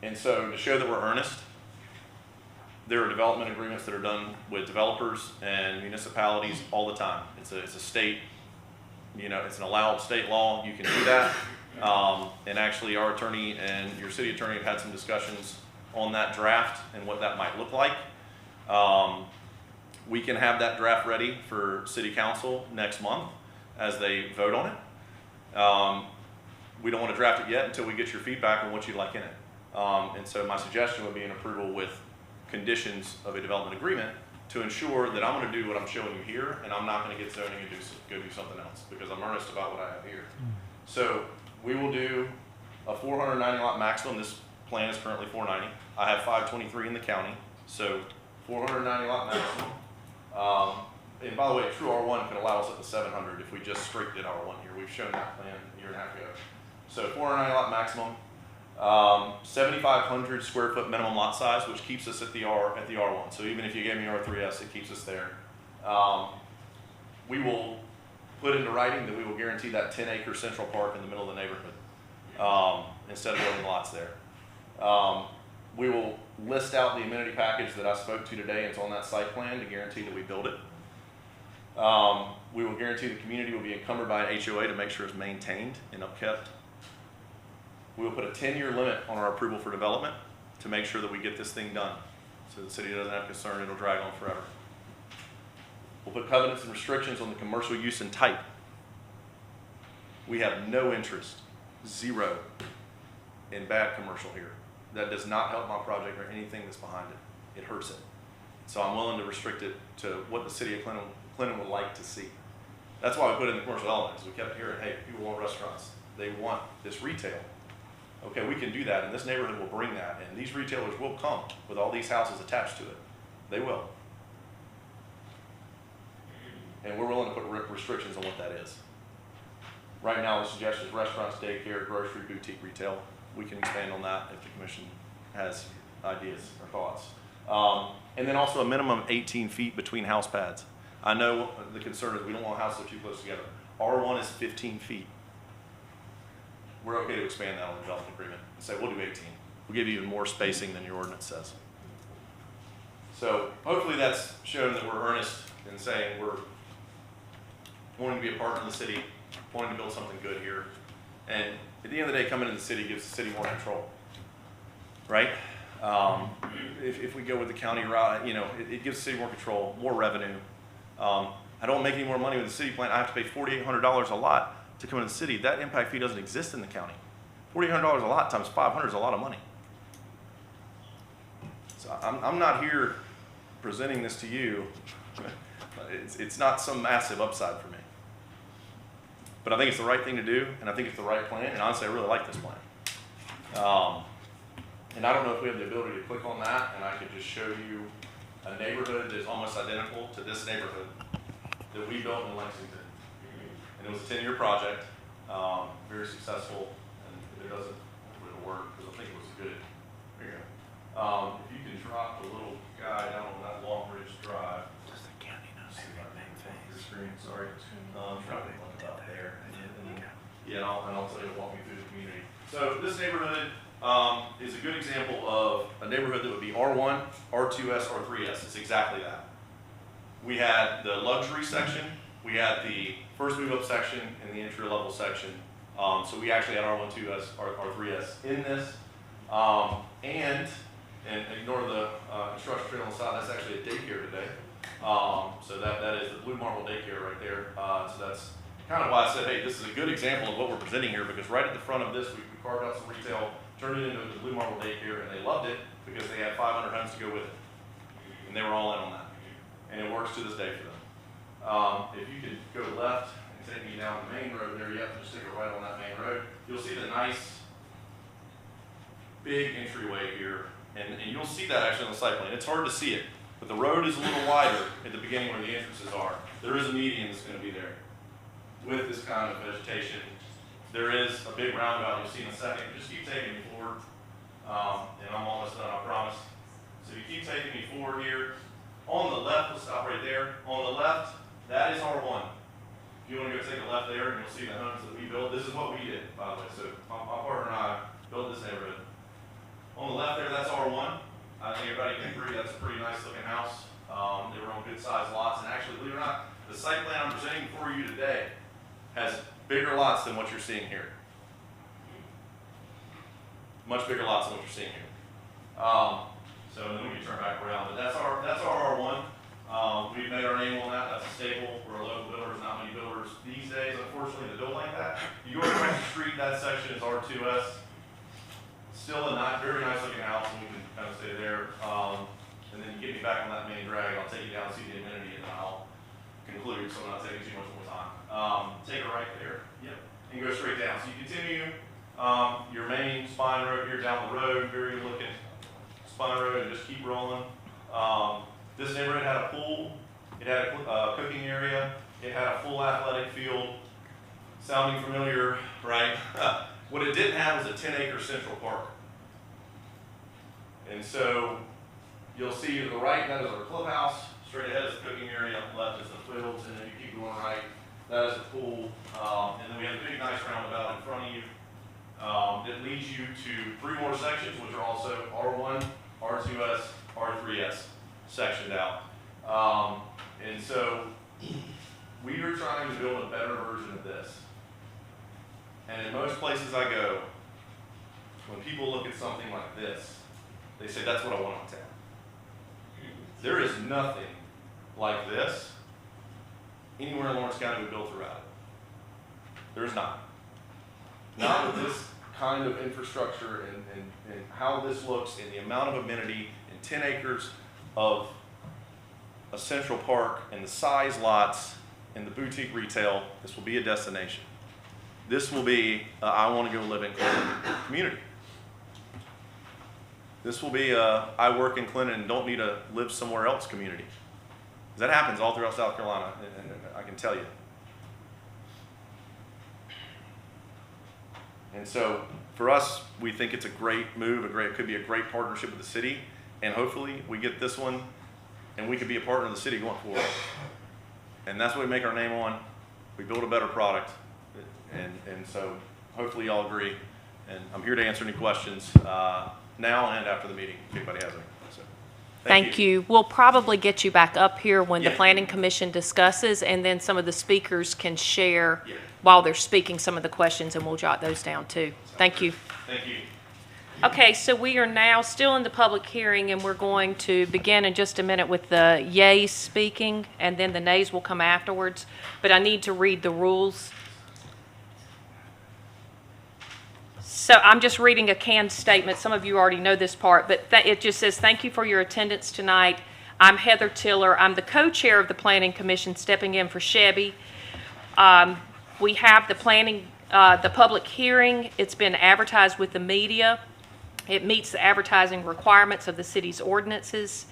And so to show that we're earnest, there are development agreements that are done with developers and municipalities all the time. It's a state, it's an allowed state law. You can do that. And actually our attorney and your city attorney have had some discussions on that draft and what that might look like. We can have that draft ready for city council next month as they vote on it. We don't want to draft it yet until we get your feedback on what you'd like in it. And so my suggestion would be an approval with conditions of a development agreement to ensure that I'm going to do what I'm showing you here, and I'm not going to get zoning and go do something else, because I'm earnest about what I have here. So we will do a 490 lot maximum. This plan is currently 490. I have 523 in the county, so 490 lot maximum. And by the way, true R1 could allow us up to 700 if we just straight did R1 here. We've shown that plan a year and a half ago. So 490 lot maximum, 7,500 square foot minimum lot size, which keeps us at the R1. So even if you gave me R3S, it keeps us there. We will put into writing that we will guarantee that 10-acre central park in the middle of the neighborhood instead of building lots there. We will list out the amenity package that I spoke to today, and it's on that site plan to guarantee that we build it. We will guarantee the community will be encumbered by an HOA to make sure it's maintained and upkept. We will put a 10-year limit on our approval for development to make sure that we get this thing done, so the city doesn't have concern it'll drag on forever. We'll put covenants and restrictions on the commercial use and type. We have no interest, zero, in bad commercial here. That does not help my project or anything that's behind it. It hurts it. So I'm willing to restrict it to what the city of Clinton would like to see. That's why we put in the commercial elements. We kept hearing, hey, people want restaurants. They want this retail. Okay, we can do that, and this neighborhood will bring that, and these retailers will come with all these houses attached to it. They will. And we're willing to put restrictions on what that is. Right now, the suggestion is restaurants, daycare, grocery, boutique, retail. We can expand on that if the commission has ideas or thoughts. And then also a minimum of 18 feet between house pads. I know the concern is we don't want houses too close together. R1 is 15 feet. We're okay to expand that on the development agreement and say we'll do 18. We'll give you even more spacing than your ordinance says. So hopefully that's shown that we're earnest in saying we're wanting to be a partner in the city, wanting to build something good here. And at the end of the day, coming in the city gives the city more control, right? If we go with the county route, it gives the city more control, more revenue. I don't make any more money with the city plan. I have to pay $4,800 a lot to come into the city. That impact fee doesn't exist in the county. $4,800 a lot times 500 is a lot of money. So I'm not here presenting this to you. It's not some massive upside for me. But I think it's the right thing to do, and I think it's the right plan, and honestly, I really like this plan. And I don't know if we have the ability to click on that, and I could just show you a neighborhood that's almost identical to this neighborhood that we built in Lexington. And it was a 10-year project, very successful, and if it doesn't, it'll work, because I think it was good. There you go. If you can drop the little guy down on that Long Ridge Drive. Does the county know your screen? Sorry. I'm trying to look up there. Yeah, and I'll tell you to walk me through the community. So this neighborhood is a good example of a neighborhood that would be R1, R2S, R3S. It's exactly that. We had the luxury section, we had the first move up section, and the entry level section. So we actually had R1, 2S, R3S in this. And ignore the construction tree on the side, that's actually a daycare today. So that is the Blue Marble daycare right there. So that's kind of why I said, hey, this is a good example of what we're presenting here, because right at the front of this, we carved out some retail, turned it into the Blue Marble daycare, and they loved it because they had 500 homes to go with it. And they were all in on that. And it works to this day for them. If you could go left and take me down the main road there, you have to just stick it right on that main road. You'll see the nice big entryway here. And you'll see that actually on the site plan. It's hard to see it, but the road is a little wider at the beginning where the entrances are. There is a median that's going to be there with this kind of vegetation. There is a big roundabout you'll see in a second. Just keep taking me forward, and I'm almost done, I promise. So you keep taking me forward here. On the left, we'll stop right there. On the left, that is R1. If you want to go take a left there, and you'll see the homes that we built. This is what we did, by the way. So my partner and I built this neighborhood. On the left there, that's R1. I think everybody can agree that's a pretty nice looking house. They were on good sized lots, and actually, believe it or not, the site plan I'm presenting for you today has bigger lots than what you're seeing here. Much bigger lots than what you're seeing here. So then we can turn back around, but that's our R1. We've made our name on that. That's a staple. We're a local builder. There's not many builders these days, unfortunately, that build like that. You go across the street, that section is R2S. Still a very nice looking house, and we can kind of stay there. And then you get me back on that main drag, I'll take you down and see the amenity, and then I'll conclude, so I'm not taking too much more time. Take it right there. Yep. And go straight down. So you continue your main spine road here down the road, very good looking spine road, and just keep rolling. This neighborhood had a pool, it had a cooking area, it had a full athletic field. Sounding familiar, right? What it didn't have was a 10-acre central park. And so you'll see to the right, that is our clubhouse. Straight ahead is the cooking area, left is the fields, and then you keep going right, that is the pool. And then we have a big, nice roundabout in front of you. That leads you to 3 more sections, which are also R1, R2S, R3S sectioned out. And so we are trying to build a better version of this. And in most places I go, when people look at something like this, they say, that's what I want in town. There is nothing like this anywhere in Lawrence County we built throughout it. There's not. Not with this kind of infrastructure and how this looks and the amount of amenity and 10 acres of a central park and the size lots and the boutique retail. This will be a destination. This will be I want to go live in Clinton community. This will be I work in Clinton and don't need to live somewhere else community. That happens all throughout South Carolina, and I can tell you. And so for us, we think it's a great move, it could be a great partnership with the city, and hopefully we get this one and we could be a partner of the city going forward. And that's what we make our name on. We build a better product. And so hopefully y'all agree. And I'm here to answer any questions now and after the meeting, if anybody has any. So, Thank you. We'll probably get you back up here when the Yeah. Planning Commission discusses, and then some of the speakers can share Yeah. while they're speaking some of the questions, and we'll jot those down too. Thank you. Thank you. Okay, so we are now still in the public hearing, and we're going to begin in just a minute with the yays speaking, and then the nays will come afterwards. But I need to read the rules. So I'm just reading a canned statement. Some of you already know this part, but it just says, "Thank you for your attendance tonight. I'm Heather Tiller. I'm the co-chair of the Planning Commission, stepping in for Chevy. We have the public hearing. It's been advertised with the media. It meets the advertising requirements of the city's ordinances.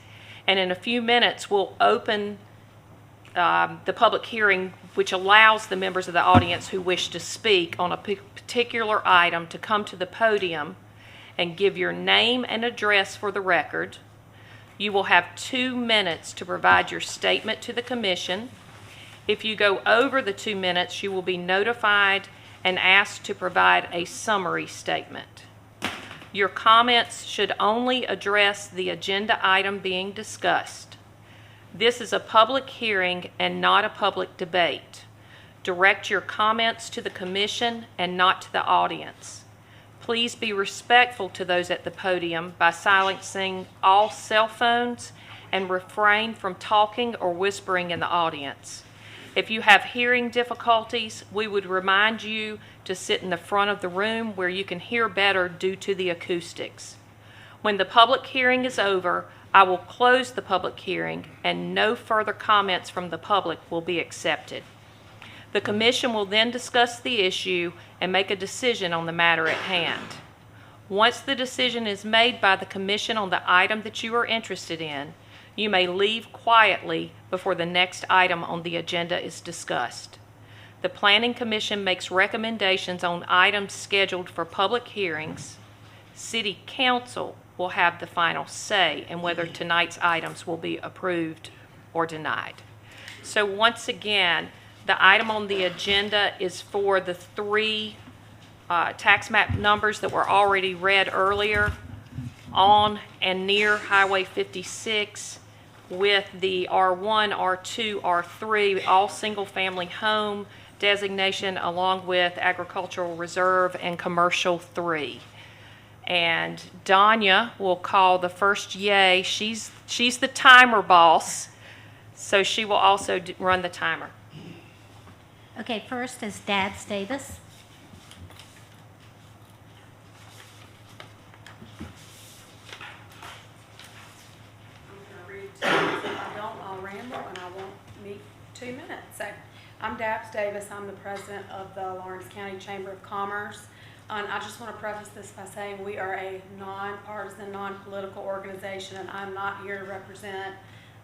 And in a few minutes, we'll open the public hearing, which allows the members of the audience who wish to speak on a particular item to come to the podium and give your name and address for the record. You will have 2 minutes to provide your statement to the commission. If you go over the 2 minutes, you will be notified and asked to provide a summary statement. Your comments should only address the agenda item being discussed. This is a public hearing and not a public debate. Direct your comments to the commission and not to the audience. Please be respectful to those at the podium by silencing all cell phones and refrain from talking or whispering in the audience. If you have hearing difficulties, we would remind you to sit in the front of the room where you can hear better due to the acoustics. When the public hearing is over, I will close the public hearing and no further comments from the public will be accepted. The commission will then discuss the issue and make a decision on the matter at hand. Once the decision is made by the commission on the item that you are interested in, you may leave quietly before the next item on the agenda is discussed. The Planning Commission makes recommendations on items scheduled for public hearings. City Council will have the final say in whether tonight's items will be approved or denied. So once again, the item on the agenda is for the 3 tax map numbers that were already read earlier. on and near Highway 56 with the R1, R2, R3, all single-family home designation, along with agricultural reserve and commercial 3. And Danya will call the first yay. She's the timer boss, so she will also run the timer. Okay, first is Dabbs Davis. I'm gonna read to you. If I don't, I'll ramble and I won't meet 2 minutes. So, I'm Dabbs Davis. I'm the president of the Lawrence County Chamber of Commerce. And I just want to preface this by saying we are a nonpartisan, non-political organization, and I'm not here to represent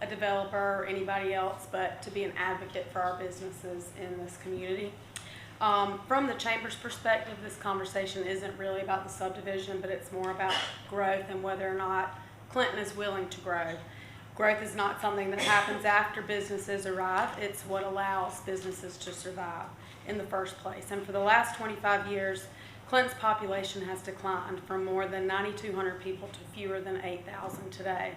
a developer or anybody else, but to be an advocate for our businesses in this community. From the Chamber's perspective, this conversation isn't really about the subdivision, but it's more about growth and whether or not Clinton is willing to grow. Growth is not something that happens after businesses arrive. It's what allows businesses to survive in the first place. And for the last 25 years, Clinton's population has declined from more than 9,200 people to fewer than 8,000 today.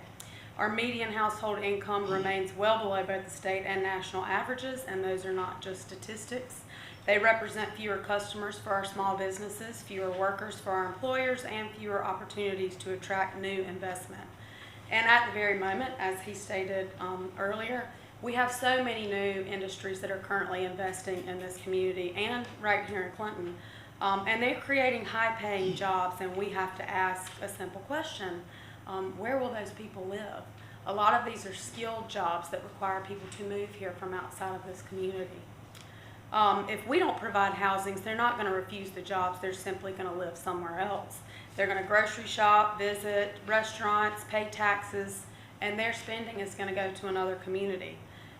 Our median household income remains well below both the state and national averages, and those are not just statistics. They represent fewer customers for our small businesses, fewer workers for our employers, and fewer opportunities to attract new investment. And at the very moment, as he stated earlier, we have so many new industries that are currently investing in this community and right here in Clinton. And they're creating high-paying jobs, and we have to ask a simple question. Where will those people live? A lot of these are skilled jobs that require people to move here from outside of this community. If we don't provide housings, they're not going to refuse the jobs. They're simply going to live somewhere else. They're going to grocery shop, visit restaurants, pay taxes, and their spending is going to go to another community.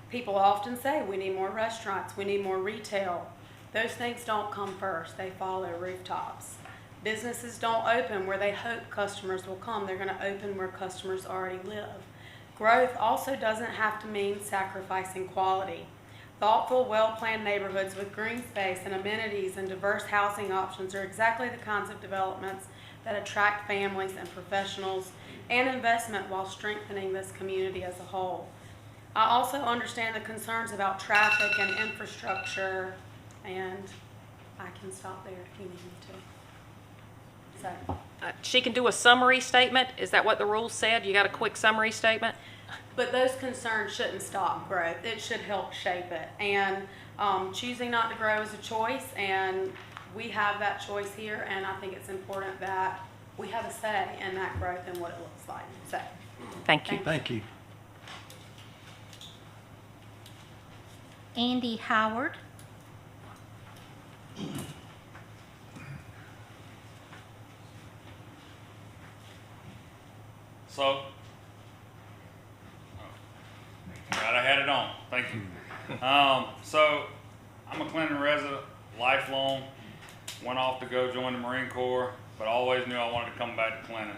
People often say, we need more restaurants, we need more retail. Those things don't come first. They follow rooftops. Businesses don't open where they hope customers will come. They're going to open where customers already live. Growth also doesn't have to mean sacrificing quality. Thoughtful, well-planned neighborhoods with green space and amenities and diverse housing options are exactly the kinds of developments that attract families and professionals and investment while strengthening this community as a whole. I also understand the concerns about traffic and infrastructure, and I can stop there if you need me to. So, She can do a summary statement. Is that what the rules said? You got a quick summary statement? but those concerns shouldn't stop growth. It should help shape it. And choosing not to grow is a choice, and we have that choice here, and I think it's important that we have a say in that growth and what it looks like. So, Thank you. Thank you. Andy Howard. So, right, I had it on. Thank you. So, I'm a Clinton resident, lifelong. Went off to go join the Marine Corps, but always knew I wanted to come back to Clinton.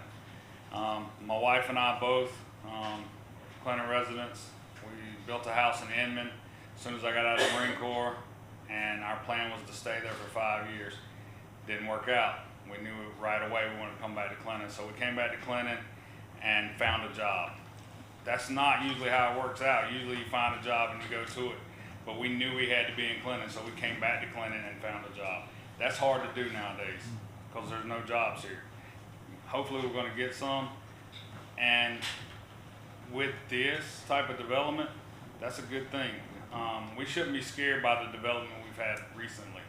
My wife and I both, Clinton residents. We built a house in Inman as soon as I got out of the Marine Corps, and our plan was to stay there for 5 years. Didn't work out. We knew right away we wanted to come back to Clinton, so we came back to Clinton and found a job. That's not usually how it works out. Usually you find a job and you go to it. But we knew we had to be in Clinton, so we came back to Clinton and found a job. That's hard to do nowadays because there's no jobs here. Hopefully we're going to get some. And with this type of development, that's a good thing. We shouldn't be scared by the development we've had recently.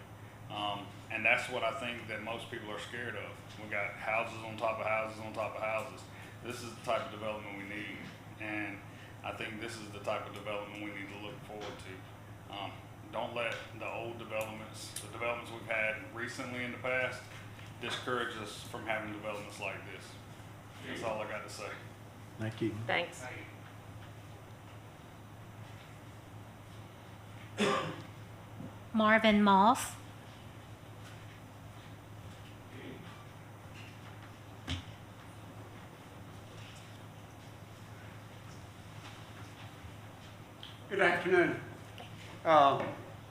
And that's what I think that most people are scared of. We got houses on top of houses on top of houses. This is the type of development we need. And I think this is the type of development we need to look forward to. Don't let the old developments, the developments we've had recently in the past, discourage us from having developments like this. That's all I got to say. Thank you. Thanks. Marvin Moss. Good afternoon.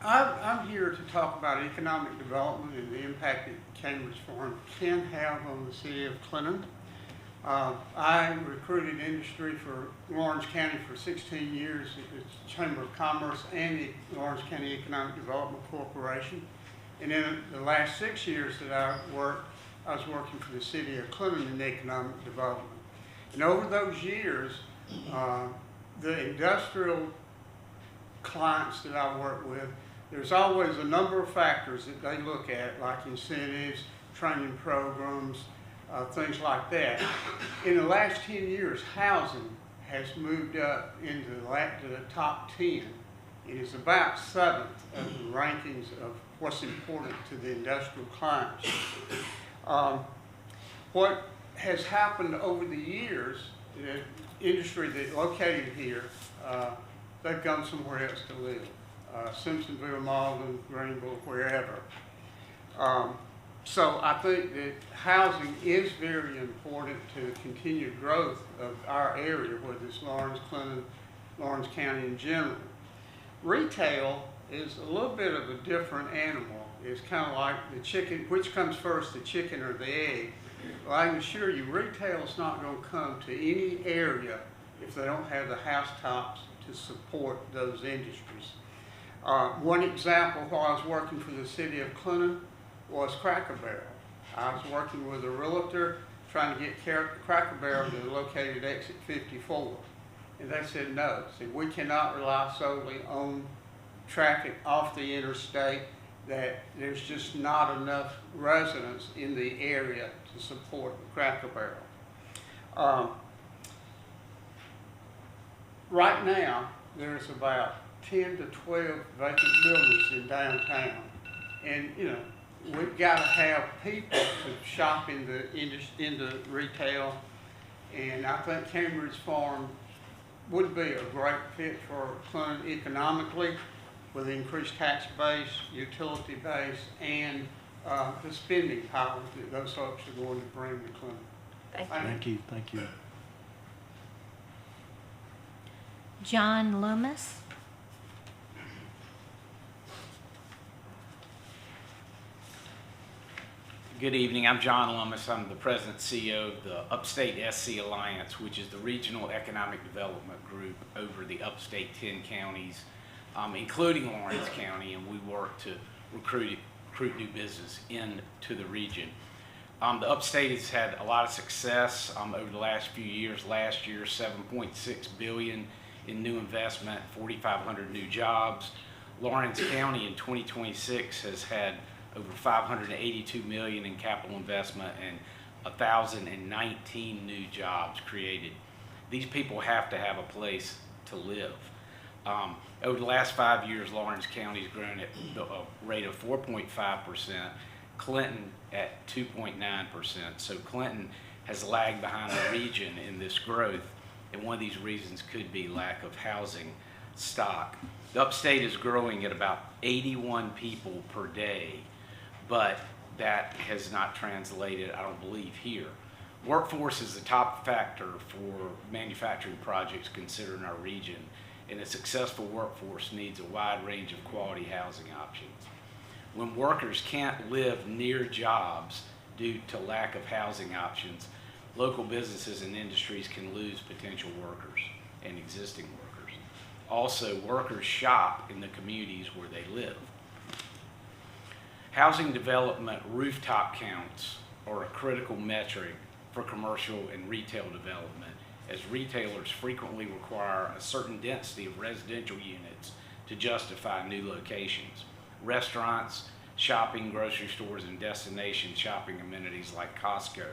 I'm here to talk about economic development and the impact that Cambridge Farm can have on the city of Clinton. I recruited industry for Lawrence County for 16 years at the Chamber of Commerce and the Lawrence County Economic Development Corporation. And in the last 6 years that I was working for the city of Clinton in economic development. And over those years, the industrial clients that I work with, there's always a number of factors that they look at, like incentives, training programs, things like that. In the last 10 years, housing has moved up into the top 10. It is about 7th of the rankings of what's important to the industrial clients. What has happened over the years, the industry that's located here, they've gone somewhere else to live. Simpsonville, Malden, Greenville, wherever. So I think that housing is very important to the continued growth of our area, whether it's Lawrence, Clinton, Lawrence County in general. Retail is a little bit of a different animal. It's kind of like the chicken, which comes first, the chicken or the egg? Well, I can assure you, retail is not going to come to any area if they don't have the housetops to support those industries. One example, while I was working for the city of Clinton, was Cracker Barrel. I was working with a realtor trying to get Cracker Barrel to the located exit 54. And they said no. Said we cannot rely solely on traffic off the interstate, that there's just not enough residents in the area to support the Cracker Barrel. Right now, there's about 10 to 12 vacant buildings in downtown. And, you know, we've got to have people to shop in the retail. And I think Cambridge Farm would be a great fit for Clinton economically, with increased tax base, utility base, and the spending power that those folks are going to bring to Clinton. Thank you. Thank you. John Loomis. Good evening. I'm John Lummis. I'm the president and CEO of the Upstate SC Alliance, which is the regional economic development group over the upstate 10 counties, including Lawrence County, and we work to recruit new business into the region. The upstate has had a lot of success over the last few years. Last year, $7.6 billion in new investment, 4,500 new jobs. Lawrence County in 2026 has had over $582 million in capital investment and 1,019 new jobs created. These people have to have a place to live. Over the last 5 years, Lawrence County has grown at a rate of 4.5%, Clinton at 2.9%. So Clinton has lagged behind the region in this growth, and one of these reasons could be lack of housing stock. The upstate is growing at about 81 people per day, but that has not translated, I don't believe, here. Workforce is the top factor for manufacturing projects considered in our region, and a successful workforce needs a wide range of quality housing options. When workers can't live near jobs due to lack of housing options, local businesses and industries can lose potential workers and existing workers. Also, workers shop in the communities where they live. Housing development rooftop counts are a critical metric for commercial and retail development, as retailers frequently require a certain density of residential units to justify new locations. Restaurants, shopping, grocery stores, and destination shopping amenities like Costco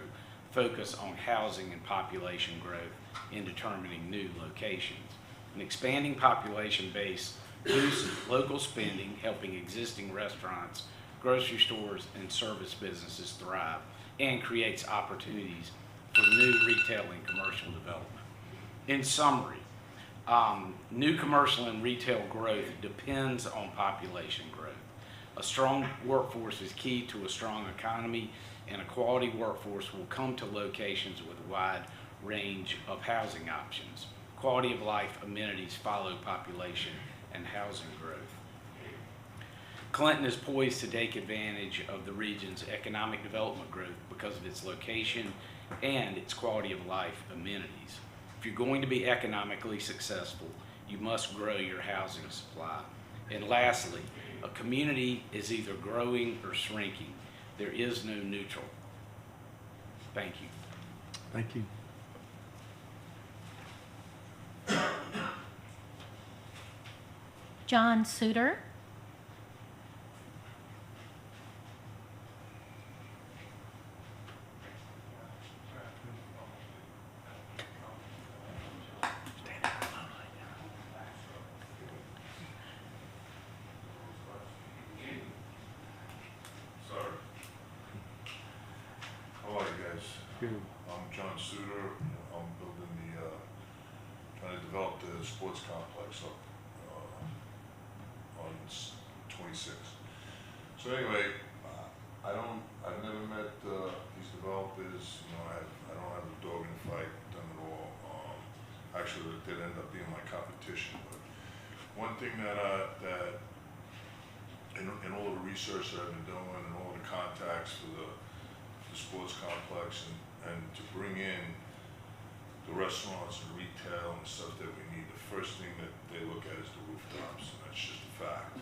focus on housing and population growth in determining new locations. An expanding population base boosts local spending, helping existing restaurants, grocery stores, and service businesses thrive, and creates opportunities for new retail and commercial development. In summary, new commercial and retail growth depends on population growth. A strong workforce is key to a strong economy, and a quality workforce will come to locations with a wide range of housing options. Quality of life amenities follow population and housing growth. Clinton is poised to take advantage of the region's economic development growth because of its location and its quality of life amenities. If you're going to be economically successful, you must grow your housing supply. And lastly, a community is either growing or shrinking. There is no neutral. Thank you. Thank you. John Suter. Sorry. How are you guys? Good. I'm John Suter. I'm building trying to develop the sports complex up on 26. So anyway, I've never met these developers. I don't have a dog in the fight with them at all. Actually, it did end up being my competition. But one thing that in all the research that I've been doing and all the contacts for the sports complex and to bring in the restaurants and retail and stuff that we need, the first thing that they look at is the rooftops, and that's just a fact.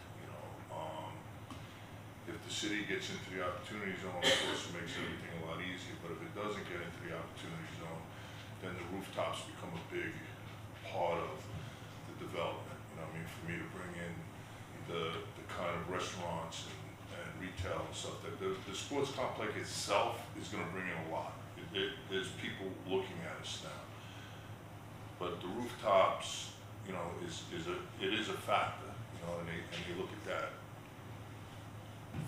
If the city gets into the opportunity zone, of course, it makes everything a lot easier, but if it doesn't get into the opportunity zone, then the rooftops become a big part of the development. For me to bring in the kind of restaurants and retail and stuff, that the sports complex itself is gonna bring in a lot. There's people looking at us now. But the rooftops, it is a factor, and they look at that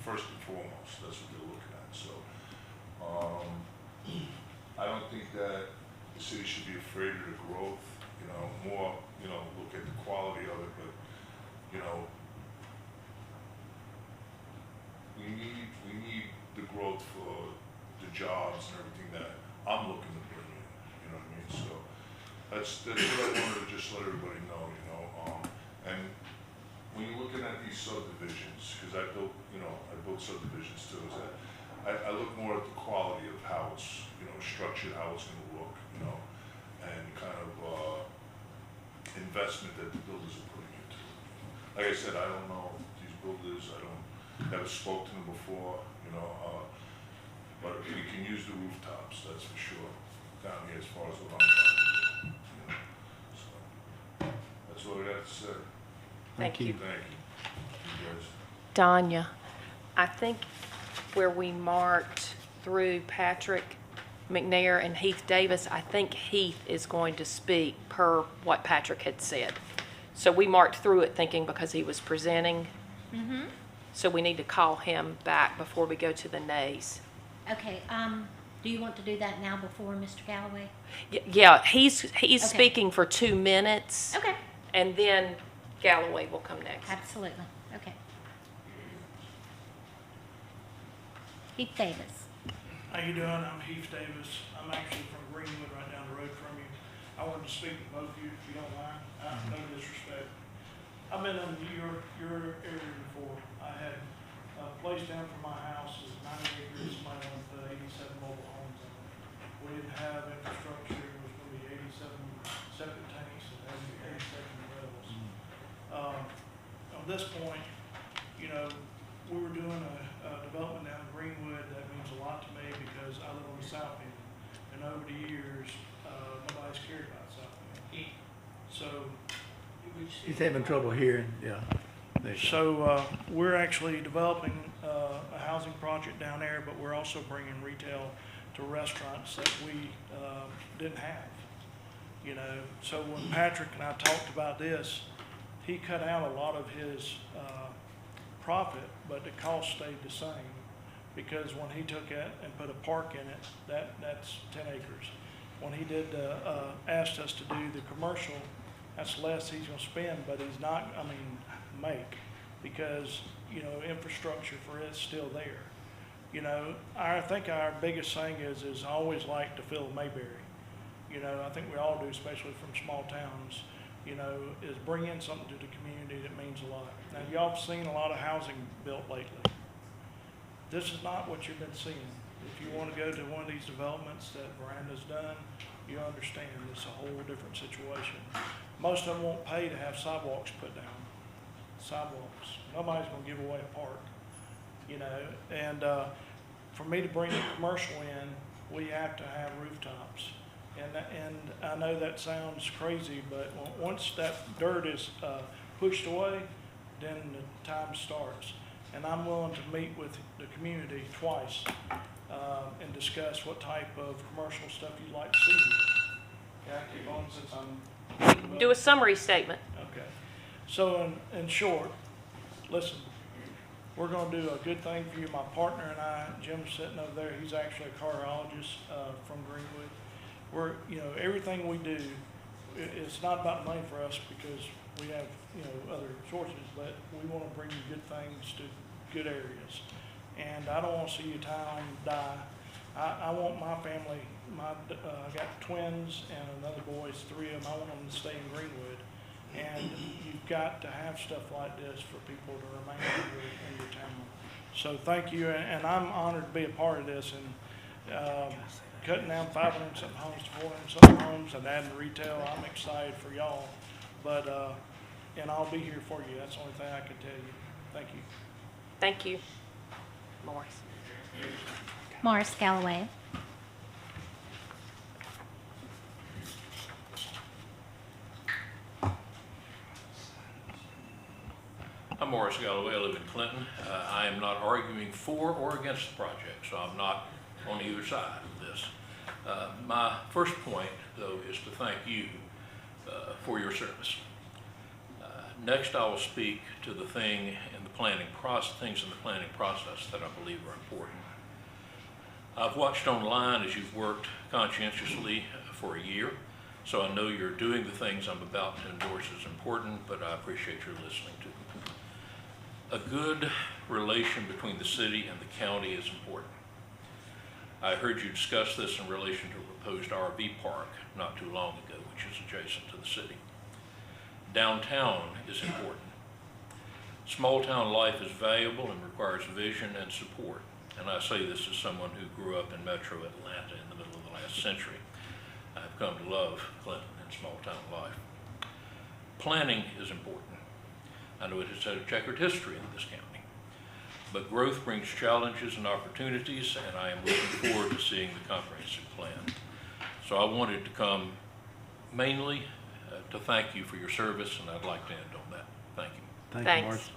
first and foremost. That's what they're looking at. So, I don't think that the city should be afraid of the growth, more, look at the quality of it, but, we need the growth for the jobs and everything that I'm looking to bring in, you know what I mean? So that's what I wanted to just let everybody know, and when you're looking at these subdivisions, because I built subdivisions too, is that I look more at the quality of how it's, structured, how it's gonna look, and kind of, investment that the builders are putting into it. Like I said, I don't know these builders, never spoke to them before, but we can use the rooftops, that's for sure, down here as far as what I'm trying to do, So, that's all I got to say. Thank you. Thank you. You guys. Danya, I think where we marked through Patrick McNair and Heath Davis, I think Heath is going to speak per what Patrick had said. So we marked through it thinking because he was presenting. Mm-hmm. So we need to call him back before we go to the nays. Okay, do you want to do that now before Mr. Galloway? Yeah, he's Okay. speaking for 2 minutes. Okay. And then Galloway will come next. Absolutely, okay. Heath Davis. How you doing? I'm Heath Davis. I'm actually from Greenwood, right down the road from you. I wanted to speak to both of you, if you don't mind. No disrespect. I've been in your area before. I had a place down from my house, is 90 acres, somebody wanted to put 87 mobile homes in it. We didn't have infrastructure, it was gonna be 87 septic tanks and 87 wells. On this point, we were doing a development down in Greenwood that means a lot to me because I live on the south end. And over the years, nobody's cared about South End. So, He's having trouble hearing, yeah. There you go. we're actually developing a housing project down there, but we're also bringing retail to restaurants that we didn't have. So when Patrick and I talked about this, he cut out a lot of his profit, but the cost stayed the same. Because when he took it and put a park in it, that's 10 acres. When he did asked us to do the commercial, that's less he's gonna spend, but he's not, make, because, infrastructure for it's still there. I think our biggest thing is I always like to fill Mayberry. I think we all do, especially from small towns. you know, is bringing something to the community that means a lot. Now, y'all have seen a lot of housing built lately. This is not what you've been seeing. If you want to go to one of these developments that Miranda's done, you understand it's a whole different situation. Most of them won't pay to have sidewalks put down. Sidewalks. Nobody's gonna give away a park, you know, and, for me to bring the commercial in, we have to have rooftops. And I know that sounds crazy, but once that dirt is, pushed away, then the time starts. And I'm willing to meet with the community twice, and discuss what type of commercial stuff you'd like to see here. Can I keep on since I'm? Do a summary statement. Okay. So in short, listen, we're gonna do a good thing for you. My partner and I, Jim's sitting over there, he's actually a cardiologist, from Greenwood. We're, you know, everything we do, it's not about money for us because we have, you know, other sources, but we wanna bring you good things to good areas. And I don't wanna see your town die. I want my family, I got twins and another boy, it's 3 of them, I want them to stay in Greenwood. And you've got to have stuff like this for people to remain in your town. So thank you, and I'm honored to be a part of this, and cutting down 500 and something homes to 400 and something homes and adding retail, I'm excited for y'all. But, and I'll be here for you, that's the only thing I can tell you. Thank you. Thank you. Morris. Morris Galloway. I'm Morris Galloway, I live in Clinton. I am not arguing for or against the project, so I'm not on either side of this. My first point, though, is to thank you for your service. Next, I will speak to the things in the planning process that I believe are important. I've watched online as you've worked conscientiously for a year, so I know you're doing the things I'm about to endorse as important, but I appreciate your listening to them. A good relation between the city and the county is important. I heard you discuss this in relation to a proposed RV park not too long ago, which is adjacent to the city. Downtown is important. Small town life is valuable and requires vision and support. And I say this as someone who grew up in metro Atlanta in the middle of the last century. I've come to love Clinton and small town life. Planning is important. I know it has had a checkered history in this county, but growth brings challenges and opportunities, and I am looking forward to seeing the comprehensive plan. So I wanted to come mainly to thank you for your service, and I'd like to end on that. Thank you. Thank you, Thanks. Morris.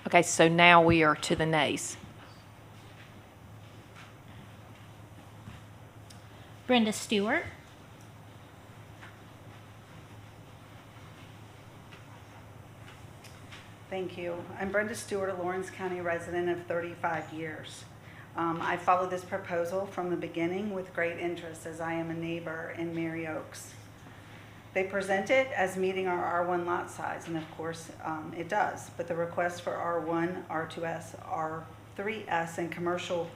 Okay, so now we are to the nays. Brenda Stewart. Thank you. I'm Brenda Stewart, a Lawrence County resident of 35 years. I followed this proposal from the beginning with great interest as I am a neighbor in Mary Oaks. They present it as meeting our R1 lot size, and of course it does, but the request for R1, R2S, R3S, and commercial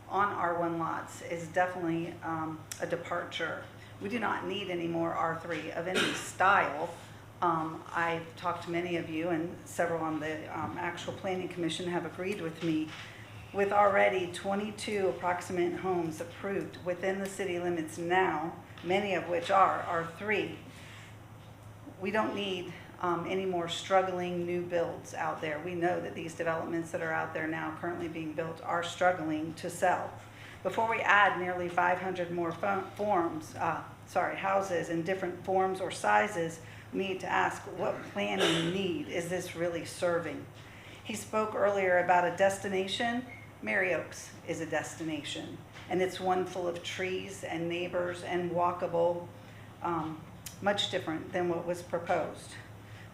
on R1 lots is definitely a departure. We do not need any more R3 of any style. I've talked to many of you, and several on the actual planning commission have agreed with me. With already 22 approximate homes approved within the city limits now, many of which are R3, we don't need any more struggling new builds out there. We know that these developments that are out there now currently being built are struggling to sell. Before we add nearly 500 more houses in different forms or sizes, we need to ask what planning need is this really serving? He spoke earlier about a destination. Mary Oaks is a destination, and it's one full of trees and neighbors and walkable, much different than what was proposed.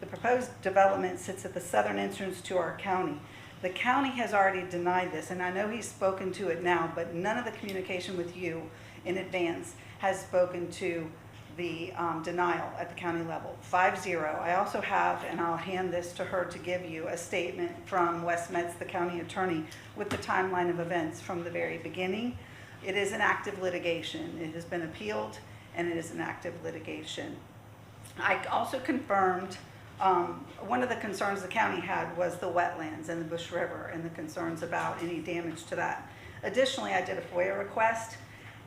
The proposed development sits at the southern entrance to our county. The county has already denied this, and I know he's spoken to it now, but none of the communication with you in advance has spoken to the denial at the county level, 5-0. I also have, and I'll hand this to her to give you, a statement from Wes Metz, the county attorney, with the timeline of events from the very beginning. It is an active litigation. It has been appealed, and it is an active litigation. I also confirmed, one of the concerns the county had was the wetlands and the Bush River and the concerns about any damage to that. Additionally, I did a FOIA request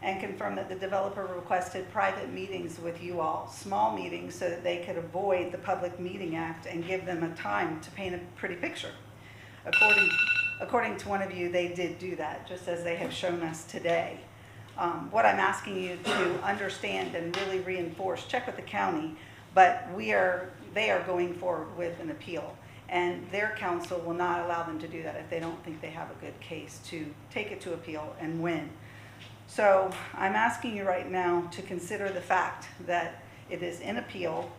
and confirmed that the developer requested private meetings with you all, small meetings, so that they could avoid the Public Meeting Act and give them a time to paint a pretty picture. According to one of you, they did do that, just as they have shown us today. What I'm asking you to understand and really reinforce, check with the county, but they are going forward with an appeal, and their counsel will not allow them to do that if they don't think they have a good case to take it to appeal and win. So I'm asking you right now to consider the fact that it is in appeal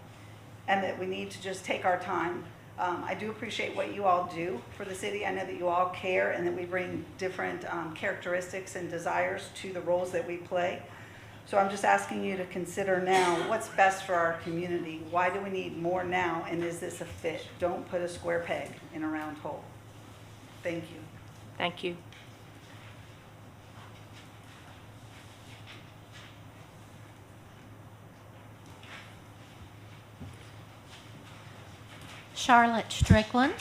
and that we need to just take our time. I do appreciate what you all do for the city. I know that you all care and that we bring different characteristics and desires to the roles that we play. So I'm just asking you to consider now what's best for our community. Why do we need more now, and is this a fit? Don't put a square peg in a round hole. Thank you. Thank you. Charlotte Strickland.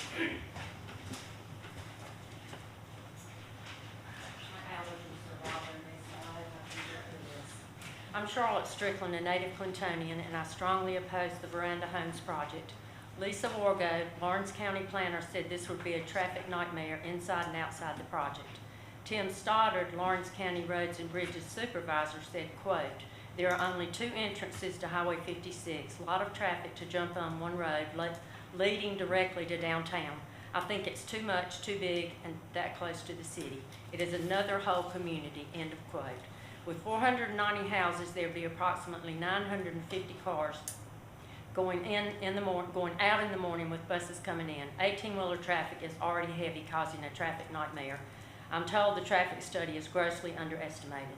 I'm Charlotte Strickland, a native Clintonian, and I strongly oppose the Veranda Homes project. Lisa Wargo, Lawrence County planner, said this would be a traffic nightmare inside and outside the project. Tim Stoddard, Lawrence County Roads and Bridges supervisor, said, quote, "There are only 2 entrances to Highway 56, a lot of traffic to jump on one road leading directly to downtown. I think it's too much, too big, and that close to the city. It is another whole community," end of quote. With 490 houses, there will be approximately 950 cars going out in the morning with buses coming in. 18-wheeler traffic is already heavy, causing a traffic nightmare. I'm told the traffic study is grossly underestimated.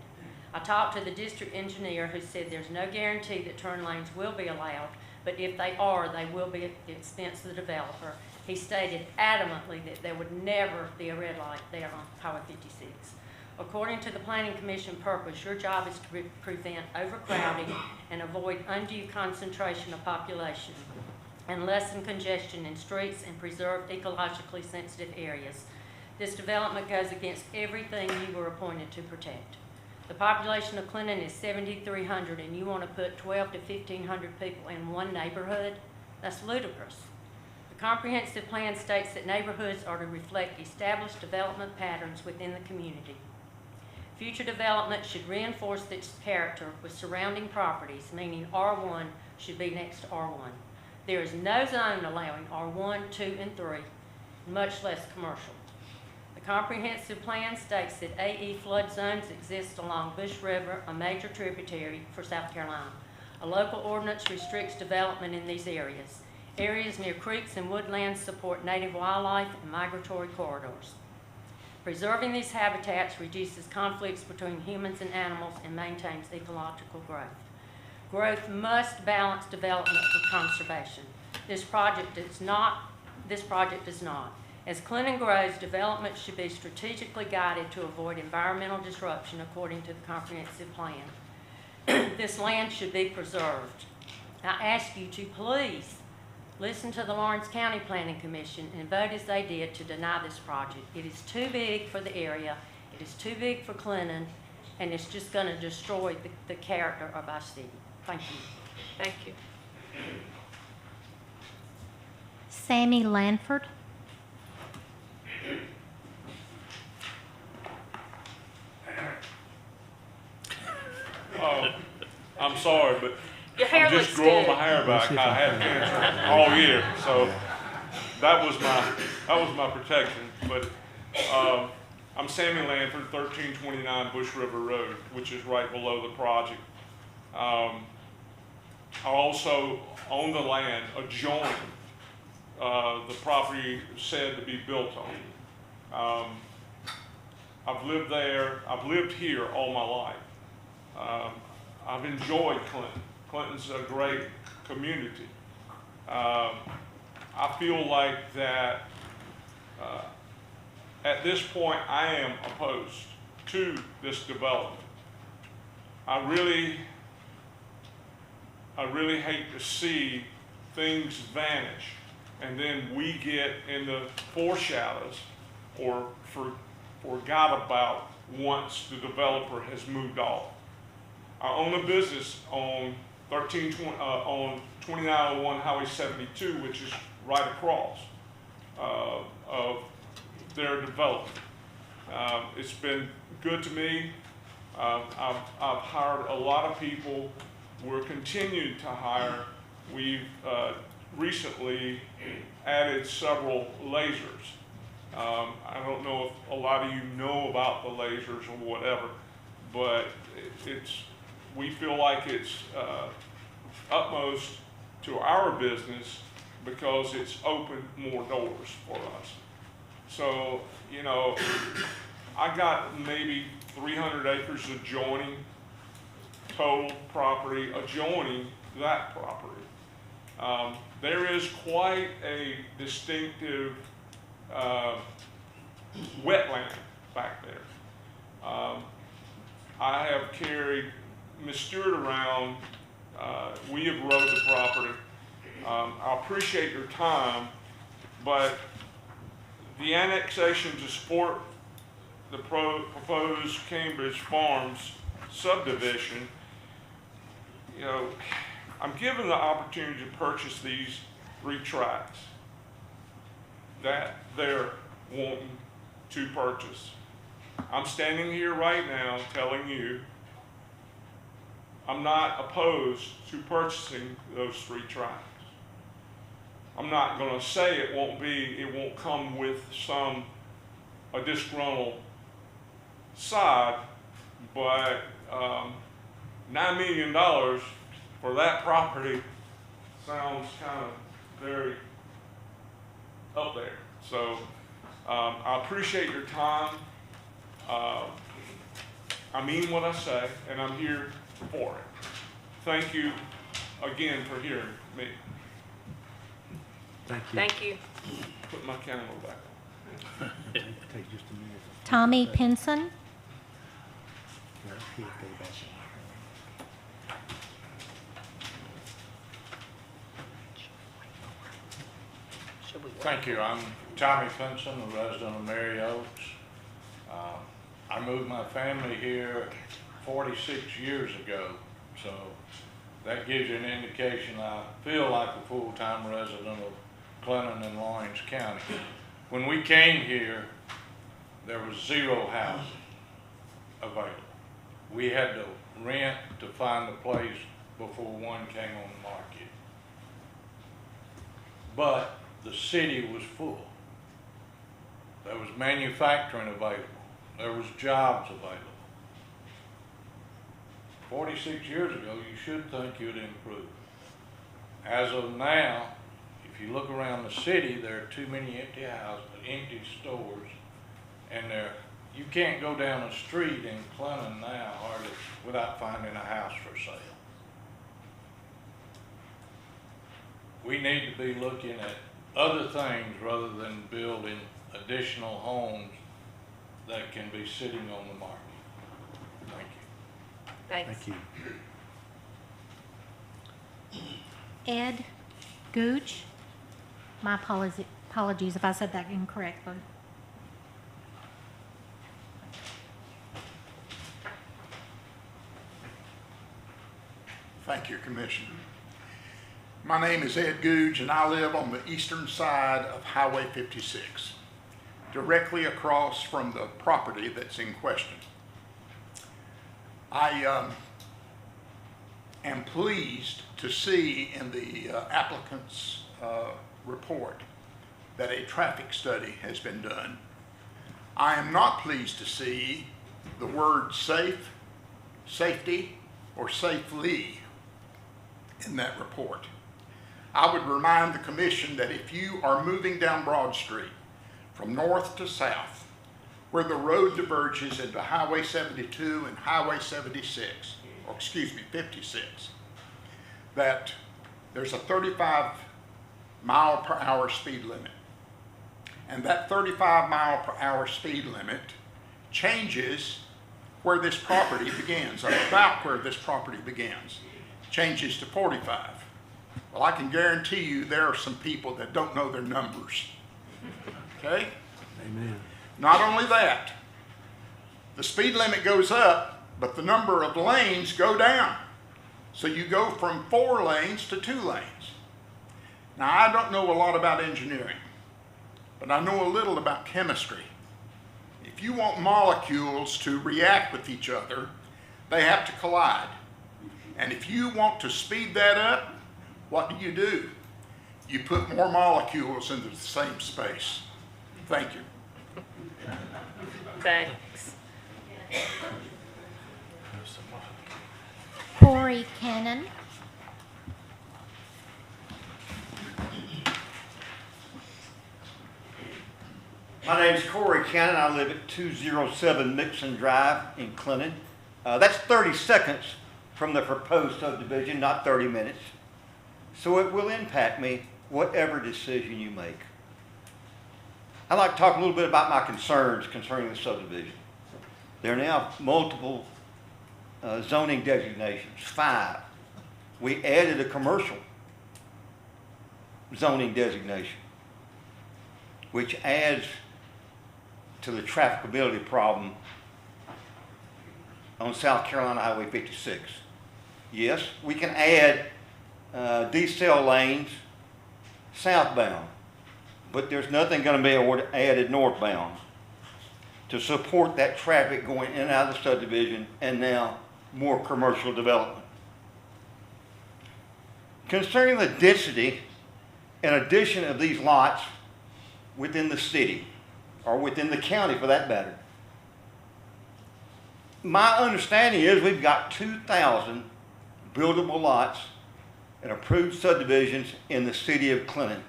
I talked to the district engineer, who said there's no guarantee that turn lanes will be allowed, but if they are, they will be at the expense of the developer. He stated adamantly that there would never be a red light there on Highway 56. According to the Planning Commission purpose, your job is to prevent overcrowding and avoid undue concentration of population and lessen congestion in streets and preserve ecologically sensitive areas. This development goes against everything you were appointed to protect. The population of Clinton is 7,300, and you want to put 1,200 to 1,500 people in one neighborhood? That's ludicrous. The comprehensive plan states that neighborhoods are to reflect established development patterns within the community. Future development should reinforce this character with surrounding properties, meaning R1 should be next to R1. There is no zone allowing R1, 2, and 3, much less commercial. The comprehensive plan states that AE flood zones exist along Bush River, a major tributary for South Carolina. A local ordinance restricts development in these areas. Areas near creeks and woodlands support native wildlife and migratory corridors. Preserving these habitats reduces conflicts between humans and animals and maintains ecological growth. Growth must balance development with conservation. This project does not. As Clinton grows, development should be strategically guided to avoid environmental disruption according to the comprehensive plan. This land should be preserved. I ask you to please listen to the Lawrence County Planning Commission and vote as they did to deny this project. It is too big for the area, it is too big for Clinton, and it's just going to destroy the character of our city. Thank you. Thank you. Sammy Lanford. I'm sorry, but Your hair I'm just looks growing good. my hair back. I had cancer all year, so that was my protection. But I'm Sammy Lanford, 1329 Bush River Road, which is right below the project. I also own the land adjoining the property said to be built on. I've lived there. I've lived here all my life. I've enjoyed Clinton. Clinton's a great community. I feel like that at this point I am opposed to this development. I really hate to see things vanish and then we get in the foreshadows or forgot about once the developer has moved off. I own a business on 2901 Highway 72, which is right across of their development. It's been good to me. I've hired a lot of people. We're continuing to hire. We've recently added several lasers. I don't know if a lot of you know about the lasers or whatever, but we feel like it's utmost to our business because it's opened more doors for us. So, you know, I got maybe 300 acres adjoining, total property adjoining that property. There is quite a distinctive wetland back there. I have carried Ms. Stewart around. We have rode the property. I appreciate your time, but the annexation to support the proposed Cambridge Farms subdivision, you know, I'm given the opportunity to purchase these 3 tracts that they're wanting to purchase. I'm standing here right now telling you I'm not opposed to purchasing those 3 tracts. I'm not going to say it won't come with a disgruntled side, but $9 million for that property sounds kind of very up there. So I appreciate your time. I mean what I say, and I'm here for it. Thank you again for hearing me. Thank you. Thank you. Put my camera back on. Take just a minute. Tommy Pinson. Thank you. I'm Tommy Pinson, a resident of Mary Oaks. I moved my family here 46 years ago, so that gives you an indication. I feel like a full-time resident of Clinton and Lawrence County. When we came here, there was 0 housing available. We had to rent to find a place before one came on the market. But the city was full. There was manufacturing available. There was jobs available. 46 years ago, you should think you'd improve. As of now, if you look around the city, there are too many empty houses, empty stores, and you can't go down a street in Clinton now hardly without finding a house for sale. We need to be looking at other things rather than building additional homes that can be sitting on the market. Thank you. Thanks. Thank you. Ed Gooch. My apologies if I said that incorrectly. Thank you, Commissioner. My name is Ed Googe, and I live on the eastern side of Highway 56, directly across from the property that's in question. I am pleased to see in the applicant's report that a traffic study has been done. I am not pleased to see the word safe, safety, or safely in that report. I would remind the commission that if you are moving down Broad Street from north to south, where the road diverges into Highway 72 and Highway 76, or excuse me, 56, that there's a 35-mile-per-hour speed limit. And that 35-mile-per-hour speed limit changes where this property begins, or about where this property begins. Changes to 45. Well, I can guarantee you there are some people that don't know their numbers. Okay? Amen. Not only that, the speed limit goes up, but the number of lanes go down. So you go from 4 lanes to 2 lanes. Now, I don't know a lot about engineering, but I know a little about chemistry. If you want molecules to react with each other, they have to collide. And if you want to speed that up, what do? You put more molecules into the same space. Thank you. Thanks. Corey Cannon. My name is Corey Cannon. I live at 207 Mixon Drive in Clinton. That's 30 seconds from the proposed subdivision, not 30 minutes. So it will impact me, whatever decision you make. I'd like to talk a little bit about my concerns concerning the subdivision. There are now multiple zoning designations, 5. We added a commercial zoning designation, which adds to the trafficability problem on South Carolina Highway 56. Yes, we can add decel lanes southbound, but there's nothing going to be added northbound to support that traffic going in and out of the subdivision and now more commercial development. Concerning the density and addition of these lots within the city, or within the county for that matter, my understanding is we've got 2,000 buildable lots and approved subdivisions in the city of Clinton.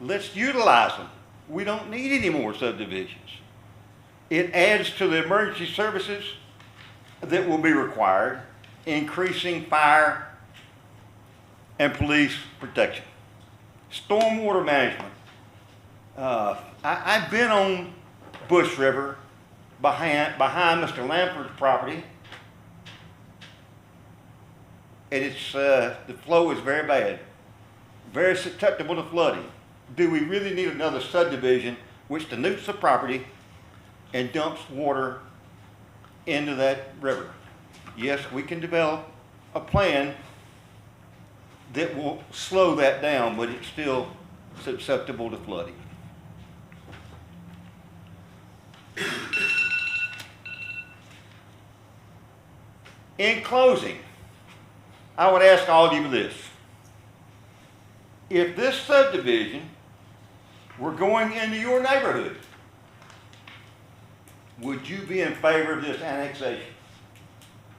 Let's utilize them. We don't need any more subdivisions. It adds to the emergency services that will be required, increasing fire and police protection. Stormwater management. I've been on Bush River behind Mr. Lamford's property, and it's the flow is very bad, very susceptible to flooding. Do we really need another subdivision which denudes the property and dumps water into that river? Yes, we can develop a plan that will slow that down, but it's still susceptible to flooding. In closing, I would ask all of you this. If this subdivision were going into your neighborhood, would you be in favor of this annexation?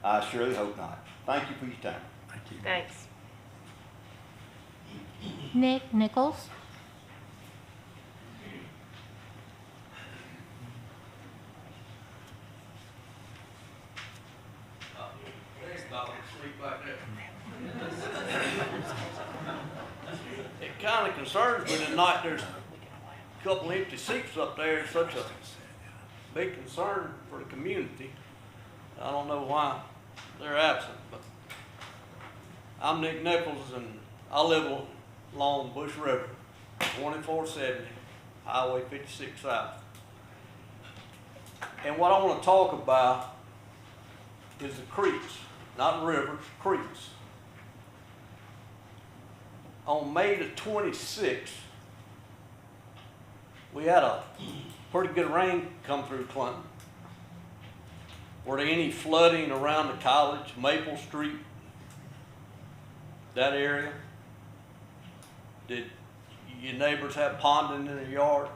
I surely hope not. Thank you for your time. Thank you. Thanks. Nick Nichols. It kind of concerns me tonight there's a couple empty seats up there. It's such a big concern for the community. I don't know why they're absent, but I'm Nick Nichols and I live along Bush River, 2470, Highway 56 South. And what I want to talk about is the creeks, not rivers, creeks. On May the 26th, we had a pretty good rain come through Clinton. Were there any flooding around the college, Maple Street, that area? Did your neighbors have ponding in their yard?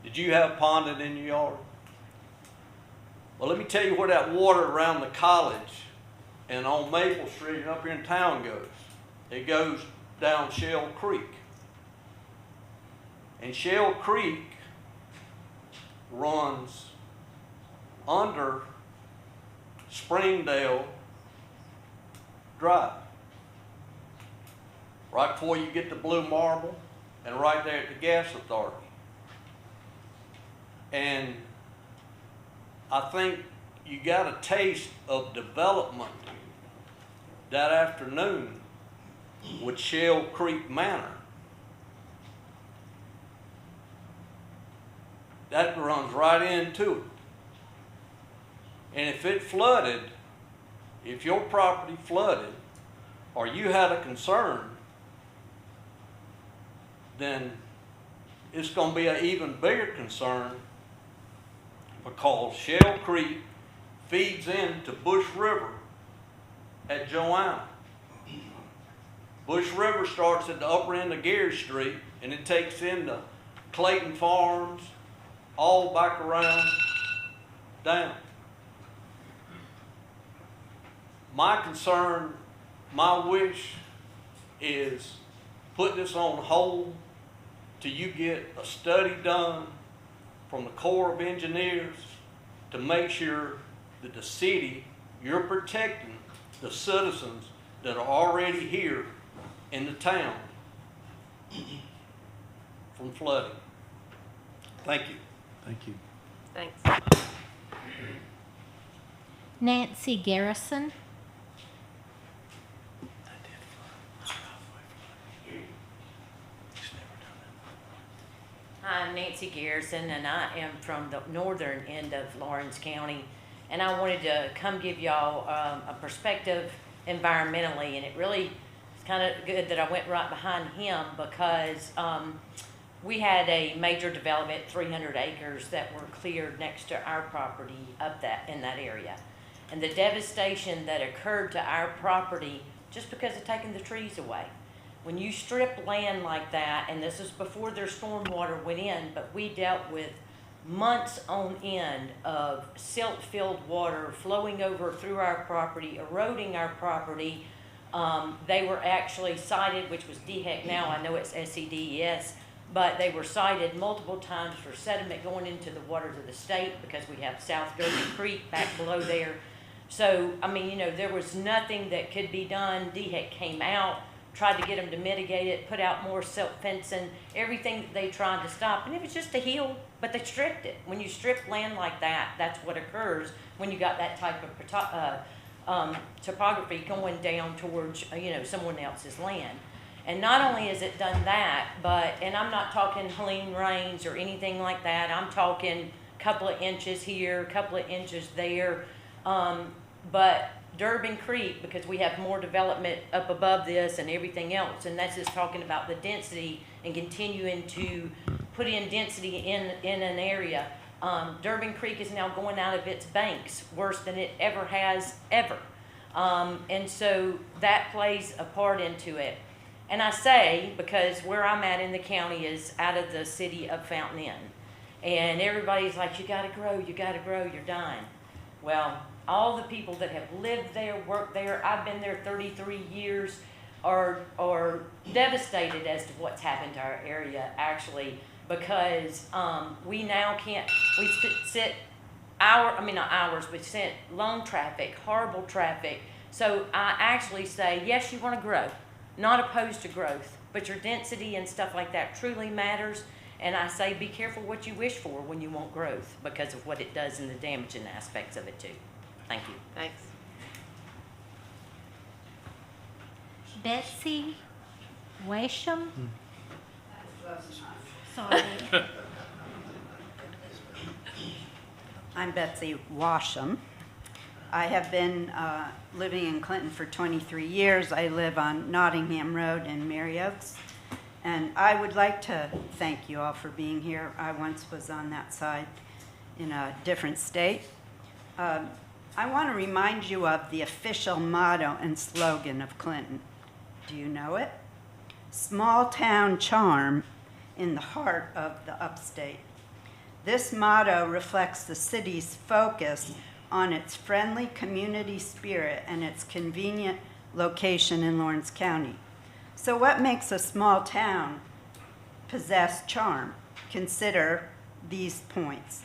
Did you have ponding in your yard? Well, let me tell you where that water around the college and on Maple Street and up here in town goes. It goes down Shell Creek. And Shell Creek runs under Springdale Drive. right before you get to Blue Marble, and right there at the gas authority. And I think you got a taste of development that afternoon with Shell Creek Manor. That runs right into it. And if it flooded, if your property flooded, or you had a concern, then it's going to be an even bigger concern, because Shell Creek feeds into Bush River at Joanna. Bush River starts at the upper end of Gary Street, and it takes into Clayton Farms, all back around down. My concern, my wish is put this on hold till you get a study done from the Corps of Engineers to make sure that the city, you're protecting the citizens that are already here in the town from flooding. Thank you. Thank you. Thanks. Nancy Garrison. I'm Nancy Garrison, and I am from the northern end of Lawrence County, and I wanted to come give y'all a perspective environmentally, and it really is kind of good that I went right behind him, because we had a major development, 300 acres, that were cleared next to our property up in that area. And the devastation that occurred to our property just because of taking the trees away. When you strip land like that, and this is before their stormwater went in, but we dealt with months on end of silt-filled water flowing over through our property, eroding our property. They were actually cited, which was DHEC now, I know it's SCDES, but they were cited multiple times for sediment going into the waters of the state, because we have South Derby Creek back below there. So, I mean, you know, there was nothing that could be done. DHEC came out, tried to get them to mitigate it, put out more silt fencing, everything that they tried to stop, and it was just a hill, but they stripped it. When you strip land like that, that's what occurs when you got that type of topography going down towards, you know, someone else's land. And not only has it done that, but, and I'm not talking Helene rains or anything like that, I'm talking a couple of inches here, a couple of inches there, but Durbin Creek, because we have more development up above this and everything else, and that's just talking about the density and continuing to put in density in an area. Durbin Creek is now going out of its banks worse than it ever has ever. And so that plays a part into it. And I say, because where I'm at in the county is out of the city of Fountain Inn. And everybody's like, you gotta grow, you're dying. Well, all the people that have lived there, worked there, I've been there 33 years, are devastated as to what's happened to our area, actually, because we now can't, we sit we sit lung traffic, horrible traffic. So I actually say, yes, you want to grow, not opposed to growth, but your density and stuff like that truly matters. And I say, be careful what you wish for when you want growth, because of what it does and the damaging aspects of it too. Thank you. Thanks. Betsy Washam. Sorry. I'm Betsy Washam. I have been living in Clinton for 23 years. I live on Nottingham Road in Mary Oaks. And I would like to thank you all for being here. I once was on that side in a different state. I want to remind you of the official motto and slogan of Clinton. Do you know it? Small town charm in the heart of the upstate. This motto reflects the city's focus on its friendly community spirit and its convenient location in Lawrence County. So what makes a small town possess charm? Consider these points: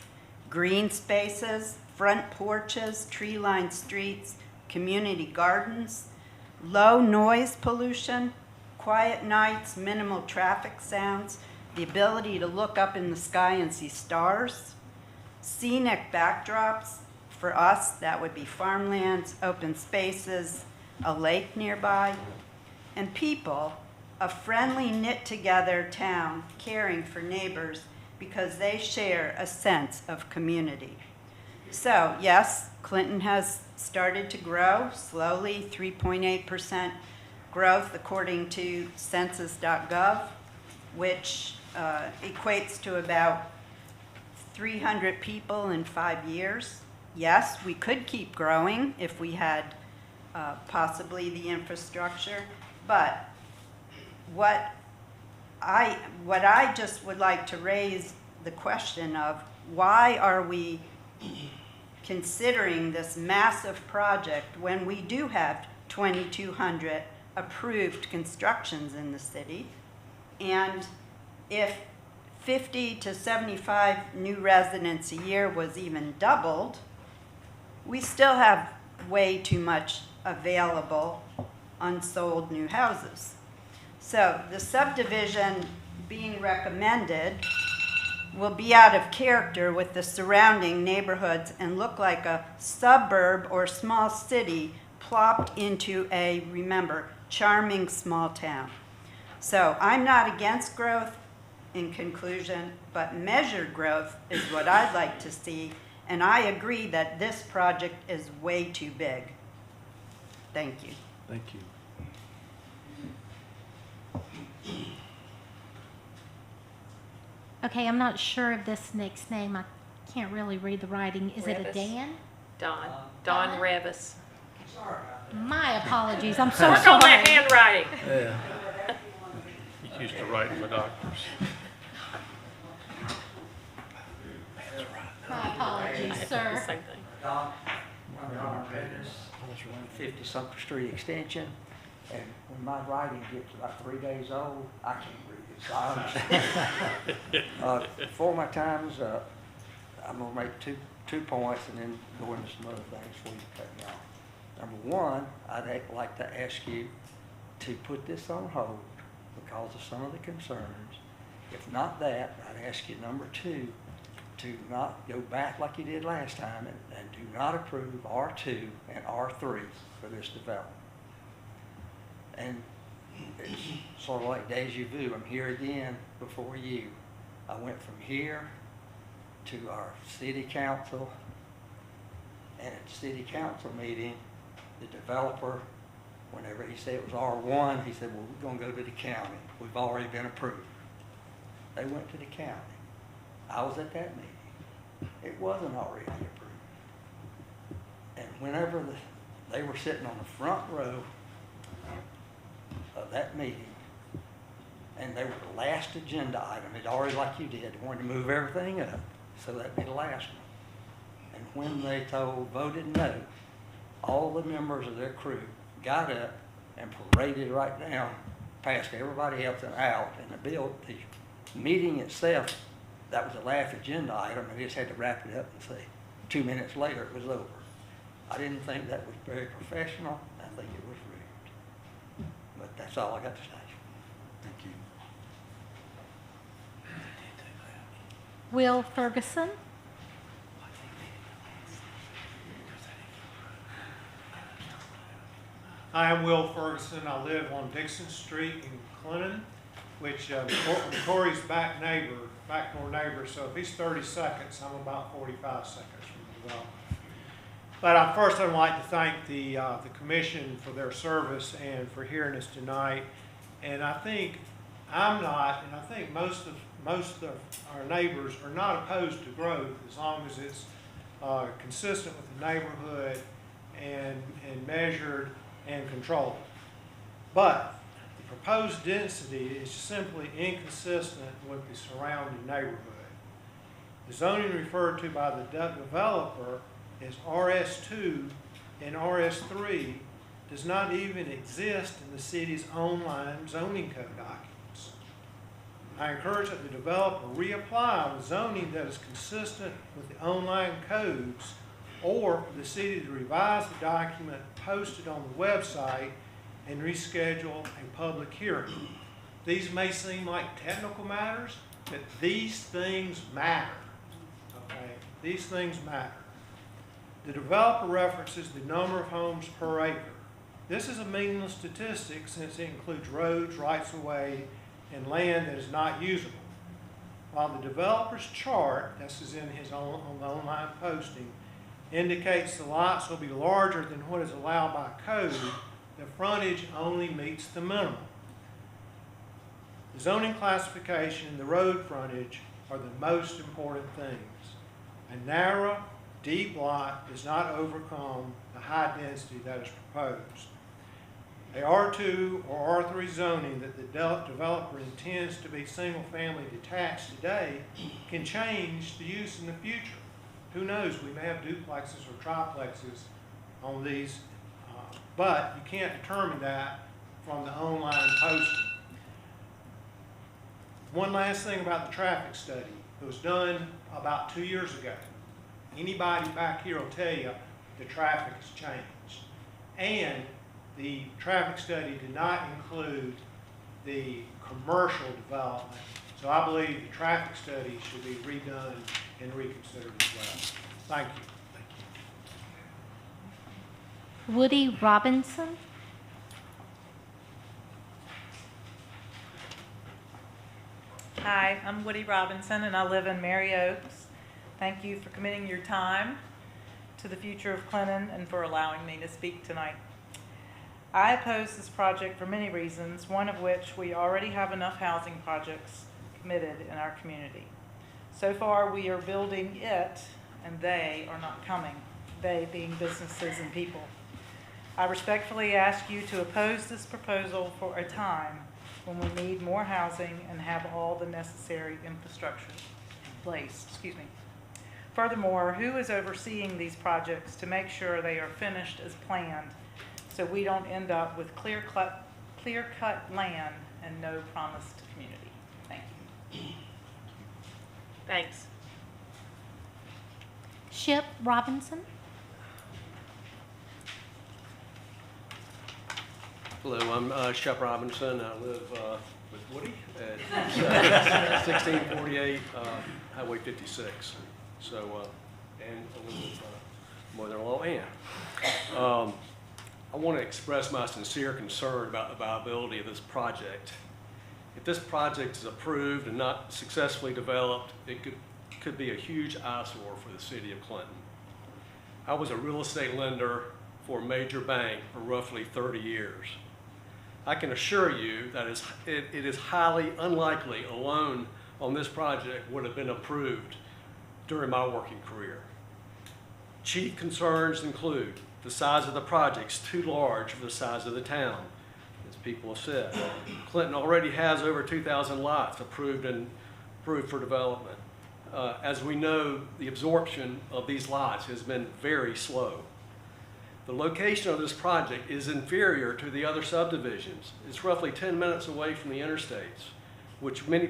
green spaces, front porches, tree-lined streets, community gardens, low noise pollution, quiet nights, minimal traffic sounds, the ability to look up in the sky and see stars, scenic backdrops. For us, that would be farmlands, open spaces, a lake nearby, and people, a friendly, knit-together town caring for neighbors because they share a sense of community. So, yes, Clinton has started to grow slowly, 3.8% growth according to census.gov, which equates to about 300 people in 5 years. Yes, we could keep growing if we had possibly the infrastructure, but what I just would like to raise the question of, why are we considering this massive project when we do have 2,200 approved constructions in the city? And if 50 to 75 new residents a year was even doubled, we still have way too much available unsold new houses. So the subdivision being recommended will be out of character with the surrounding neighborhoods and look like a suburb or small city plopped into a, remember, charming small town. So I'm not against growth in conclusion, but measured growth is what I'd like to see, and I agree that this project is way too big. Thank you. Thank you. Okay, I'm not sure of this next name. I can't really read the writing. Is it a Revis. Dan? Don Revis. My apologies. I'm so Work on sorry. that handwriting. Yeah. He's used to writing for doctors. My apologies, sir. Same thing. Don, I'm Don Revis, 50 Street Extension, and when my writing gets about 3 days old, I can't read it, so I understand. Before my time is up, I'm gonna make two points and then go into some other things before you cut me off. Number one, I'd like to ask you to put this on hold because of some of the concerns. If not that, I'd ask you, number two, to not go back like you did last time and do not approve R2 and R3 for this development. And it's sort of like deja vu. I'm here again before you. I went from here to our city council, and at the city council meeting, the developer, whenever he said it was R1, he said, well, we're gonna go to the county. We've already been approved. They went to the county. I was at that meeting. It wasn't already approved. And whenever they were sitting on the front row of that meeting, and they were the last agenda item, it already, like you did, wanted to move everything up, so that'd be the last one. And when they voted no, all the members of their crew got up and paraded right down past everybody else and out, and the meeting itself, that was the last agenda item, and they just had to wrap it up and say, 2 minutes later it was over. I didn't think that was very professional. I think it was rude. But that's all I got to say. Thank you. Will Ferguson? Hi, I'm Will Ferguson. I live on Dixon Street in Clinton, which Corey's back door neighbor, so if he's 30 seconds, I'm about 45 seconds from the development. But first I'd like to thank the commission for their service and for hearing us tonight. And I think I'm not, and I think most of our neighbors are not opposed to growth as long as it's consistent with the neighborhood and measured and controlled. But the proposed density is simply inconsistent with the surrounding neighborhood. The zoning referred to by the developer as RS2 and RS3 does not even exist in the city's online zoning code documents. I encourage that the developer reapply with zoning that is consistent with the online codes, or for the city to revise the document posted on the website and reschedule a public hearing. These may seem like technical matters, but these things matter, okay? These things matter. The developer references the number of homes per acre. This is a meaningless statistic since it includes roads, rights-of-way, and land that is not usable. While the developer's chart, this is in his on the online posting, indicates the lots will be larger than what is allowed by code, the frontage only meets the minimum. The zoning classification and the road frontage are the most important things. A narrow, deep lot does not overcome the high density that is proposed. A R2 or R3 zoning that the developer intends to be single-family detached today can change the use in the future. Who knows, we may have duplexes or triplexes on these, but you can't determine that from the online posting. One last thing about the traffic study. It was done about 2 years ago. Anybody back here will tell you the traffic has changed. And the traffic study did not include the commercial development. So I believe the traffic study should be redone and reconsidered as well. Thank you. Woody Robinson. Hi, I'm Woody Robinson, and I live in Mary Oaks. Thank you for committing your time to the future of Clinton and for allowing me to speak tonight. I oppose this project for many reasons, one of which we already have enough housing projects committed in our community. So far, we are building it, and they are not coming, they being businesses and people. I respectfully ask you to oppose this proposal for a time when we need more housing and have all the necessary infrastructure in place. Excuse me. Furthermore, who is overseeing these projects to make sure they are finished as planned so we don't end up with clear-cut land and no promised community? Thank you. Thanks. Ship Robinson. Hello, I'm Shep Robinson. I live with Woody at 1648 Highway 56. So, and I live with mother-in-law Ann. I want to express my sincere concern about the viability of this project. If this project is approved and not successfully developed, it could be a huge eyesore for the city of Clinton. I was a real estate lender for a major bank for roughly 30 years. I can assure you that it is highly unlikely a loan on this project would have been approved during my working career. Chief concerns include the size of the project's too large for the size of the town, as people have said. Clinton already has over 2,000 lots approved for development. As we know, the absorption of these lots has been very slow. The location of this project is inferior to the other subdivisions. It's roughly 10 minutes away from the interstates, which many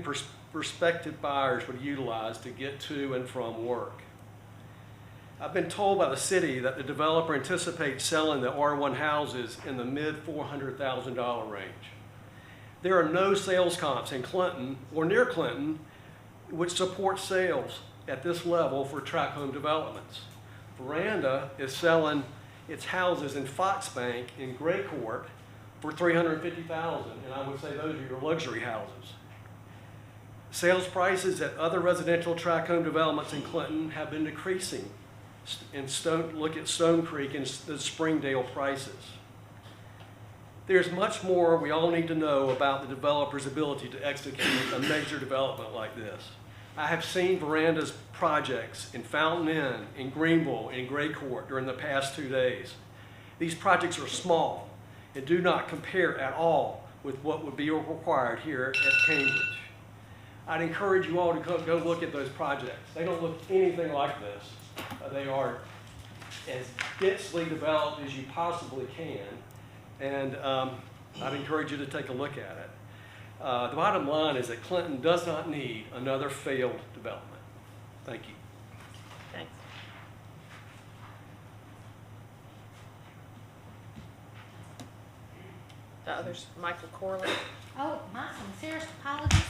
prospective buyers would utilize to get to and from work. I've been told by the city that the developer anticipates selling the R1 houses in the mid $400,000 range. There are no sales comps in Clinton or near Clinton which support sales at this level for tract home developments. Veranda is selling its houses in Foxbank in Gray Court for $350,000, and I would say those are your luxury houses. Sales prices at other residential tract home developments in Clinton have been decreasing. Look at Stone Creek and the Springdale prices. There's much more we all need to know about the developer's ability to execute a major development like this. I have seen Veranda's projects in Fountain Inn, in Greenville, in Gray Court during the past 2 days. These projects are small and do not compare at all with what would be required here at Cambridge. I'd encourage you all to go look at those projects. They don't look anything like this. They are as densely developed as you possibly can, and I'd encourage you to take a look at it. The bottom line is that Clinton does not need another failed development. Thank you. Thanks. The other's Michael Corley. Oh, my sincerest apologies.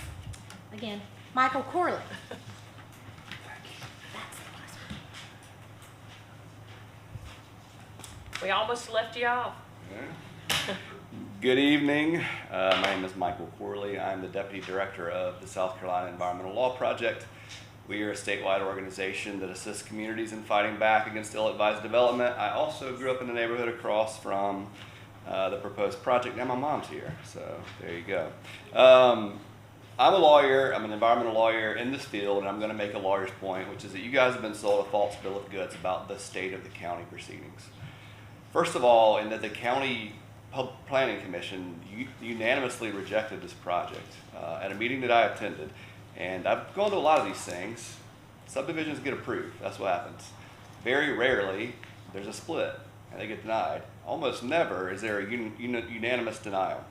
Again, Michael Corley. We almost left you off. Good evening. My name is Michael Corley. I'm the Deputy Director of the South Carolina Environmental Law Project. We are a statewide organization that assists communities in fighting back against ill-advised development. I also grew up in the neighborhood across from the proposed project. Now my mom's here, so there you go. I'm a lawyer. I'm an environmental lawyer in this field, and I'm going to make a lawyer's point, which is that you guys have been sold a false bill of goods about the state of the county proceedings. First of all, in that the County Planning Commission unanimously rejected this project at a meeting that I attended. And I've gone to a lot of these things. Subdivisions get approved. That's what happens. Very rarely, there's a split and they get denied. Almost never is there a unanimous denial.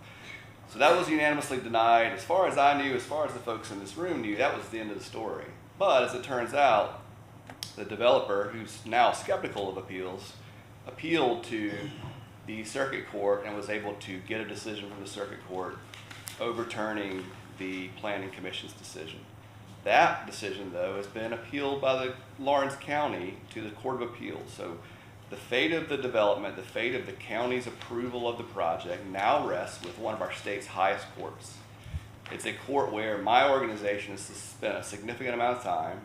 So that was unanimously denied. As far as I knew, as far as the folks in this room knew, that was the end of the story. But as it turns out, the developer, who's now skeptical of appeals, appealed to the circuit court and was able to get a decision from the circuit court overturning the Planning Commission's decision. That decision, though, has been appealed by the Lawrence County to the Court of Appeals. So the fate of the development, the fate of the county's approval of the project now rests with one of our state's highest courts. It's a court where my organization has spent a significant amount of time,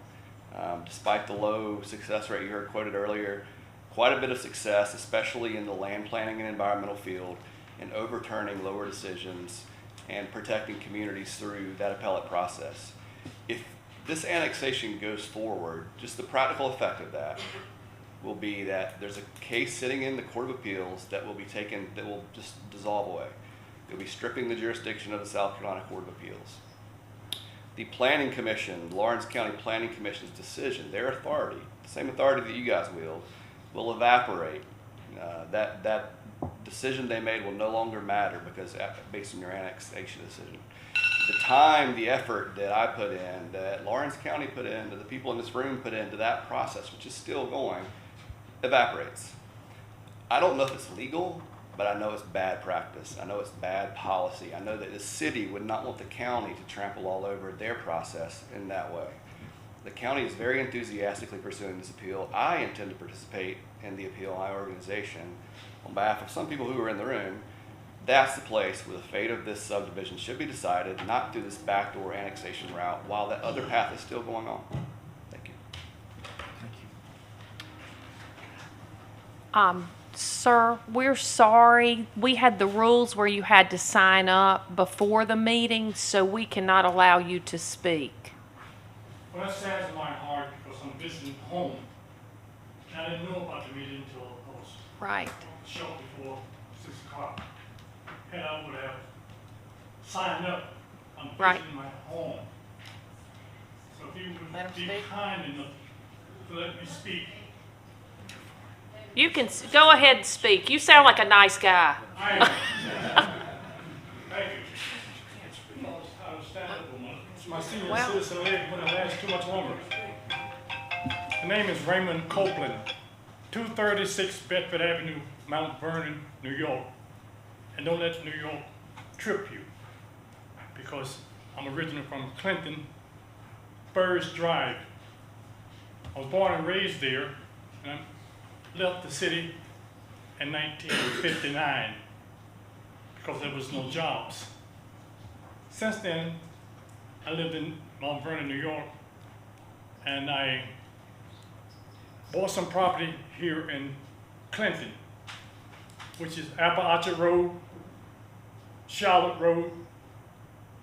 despite the low success rate you heard quoted earlier, quite a bit of success, especially in the land planning and environmental field, in overturning lower decisions and protecting communities through that appellate process. If this annexation goes forward, just the practical effect of that will be that there's a case sitting in the Court of Appeals that will be taken, that will just dissolve away. They'll be stripping the jurisdiction of the South Carolina Court of Appeals. The Planning Commission, Lawrence County Planning Commission's decision, their authority, the same authority that you guys wield, will evaporate. That decision they made will no longer matter because based on your annexation decision. The time, the effort that I put in, that Lawrence County put in, that the people in this room put into that process, which is still going, evaporates. I don't know if it's legal, but I know it's bad practice. I know it's bad policy. I know that the city would not want the county to trample all over their process in that way. The county is very enthusiastically pursuing this appeal. I intend to participate in the appeal, my organization, on behalf of some people who are in the room. That's the place where the fate of this subdivision should be decided, not through this backdoor annexation route, while that other path is still going on. Thank you. Sir, we're sorry. We had the rules where you had to sign up before the meeting, so we cannot allow you to speak. Well, that saddens my heart because I'm visiting home. And I didn't know about the meeting until I was Right. short before 6 o'clock. And I would have signed up. I'm visiting my home. So if you would be kind enough to let me speak. You can go ahead and speak. You sound like a nice guy. I am. Thank you. I was stand up on my senior citizen leg when it lasts too much longer. The name is Raymond Copeland, 236 Bedford Avenue, Mount Vernon, New York. And don't let New York trip you, because I'm originally from Clinton, Furs Drive. I was born and raised there, and I left the city in 1959 because there was no jobs. Since then, I lived in Mount Vernon, New York, and I bought some property here in Clinton, which is Appalachia Road, Charlotte Road,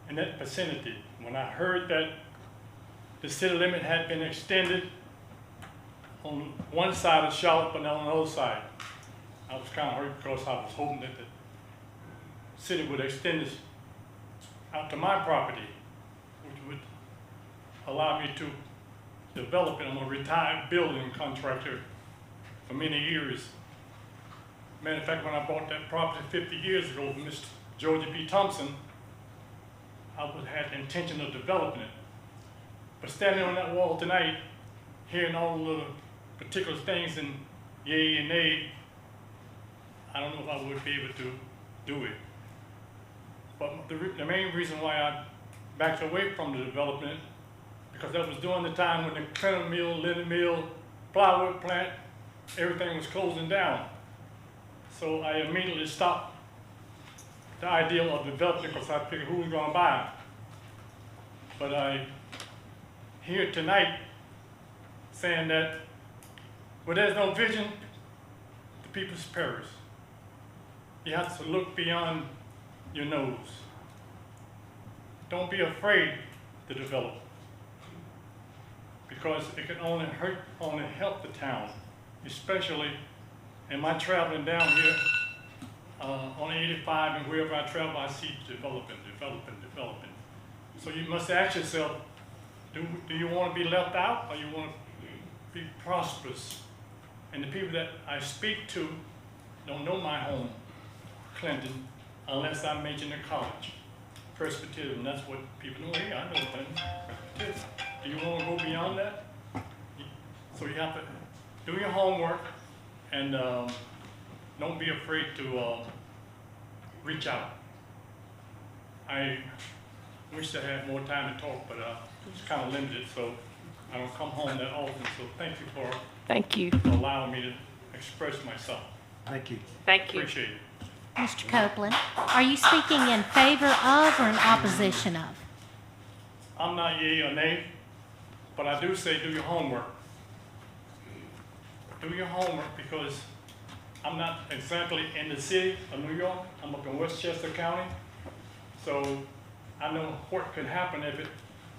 in that vicinity. When I heard that the city limit had been extended on one side of Charlotte, but not on the other side, I was kind of hurt because I was hoping that the city would extend this out to my property, which would allow me to develop it. I'm a retired building contractor for many years. Matter of fact, when I bought that property 50 years ago from Mr. Georgia B. Thompson, I had the intention of developing it. But standing on that wall tonight, hearing all the particular things and yay and nay, I don't know if I would be able to do it. the main reason why I backed away from the development, because that was during the time when the Clinton Mill, Linden Mill, plywood plant, everything was closing down. So I immediately stopped the idea of developing because I figured who was gonna buy it. But I here tonight saying that where there's no vision, the people's perish. You have to look beyond your nose. Don't be afraid to develop, because it can only help the town, especially in my traveling down here on 85 and wherever I travel, I see developing. So you must ask yourself, do you want to be left out, or you want to be prosperous? And the people that I speak to don't know my home, Clinton, unless I mention the college, Presbyterian. That's what people know. Hey, I know Clinton, Presbyterian. Do you want to go beyond that? So you have to do your homework, and don't be afraid to reach out. I wish I had more time to talk, but it's kind of limited, so I don't come home that often. So thank you for allowing me to express myself. Thank you. Thank you. Appreciate it. Mr. Copeland, are you speaking in favor of or in opposition of? I'm not yea or nay, but I do say do your homework. Do your homework, because I'm not exactly in the city of New York. I'm up in Westchester County. So I know what could happen if it,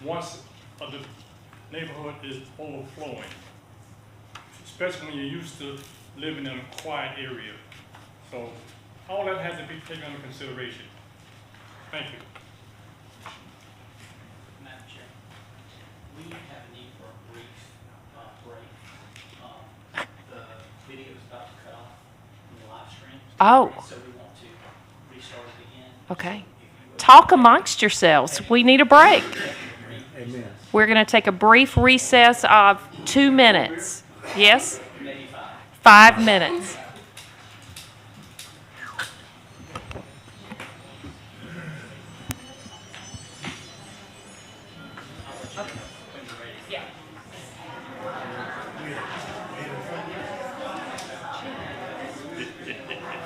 once the neighborhood is overflowing, especially when you're used to living in a quiet area. So all that has to be taken into consideration. Thank you. Madam Chair, we have a need for a brief break. The video is about to cut off in the live stream. Oh. So we want to restart it again. Okay. Talk amongst yourselves. We need a break. Amen. We're going to take a brief recess of 2 minutes. Yes? Maybe 5 minutes. When you're ready. Yeah.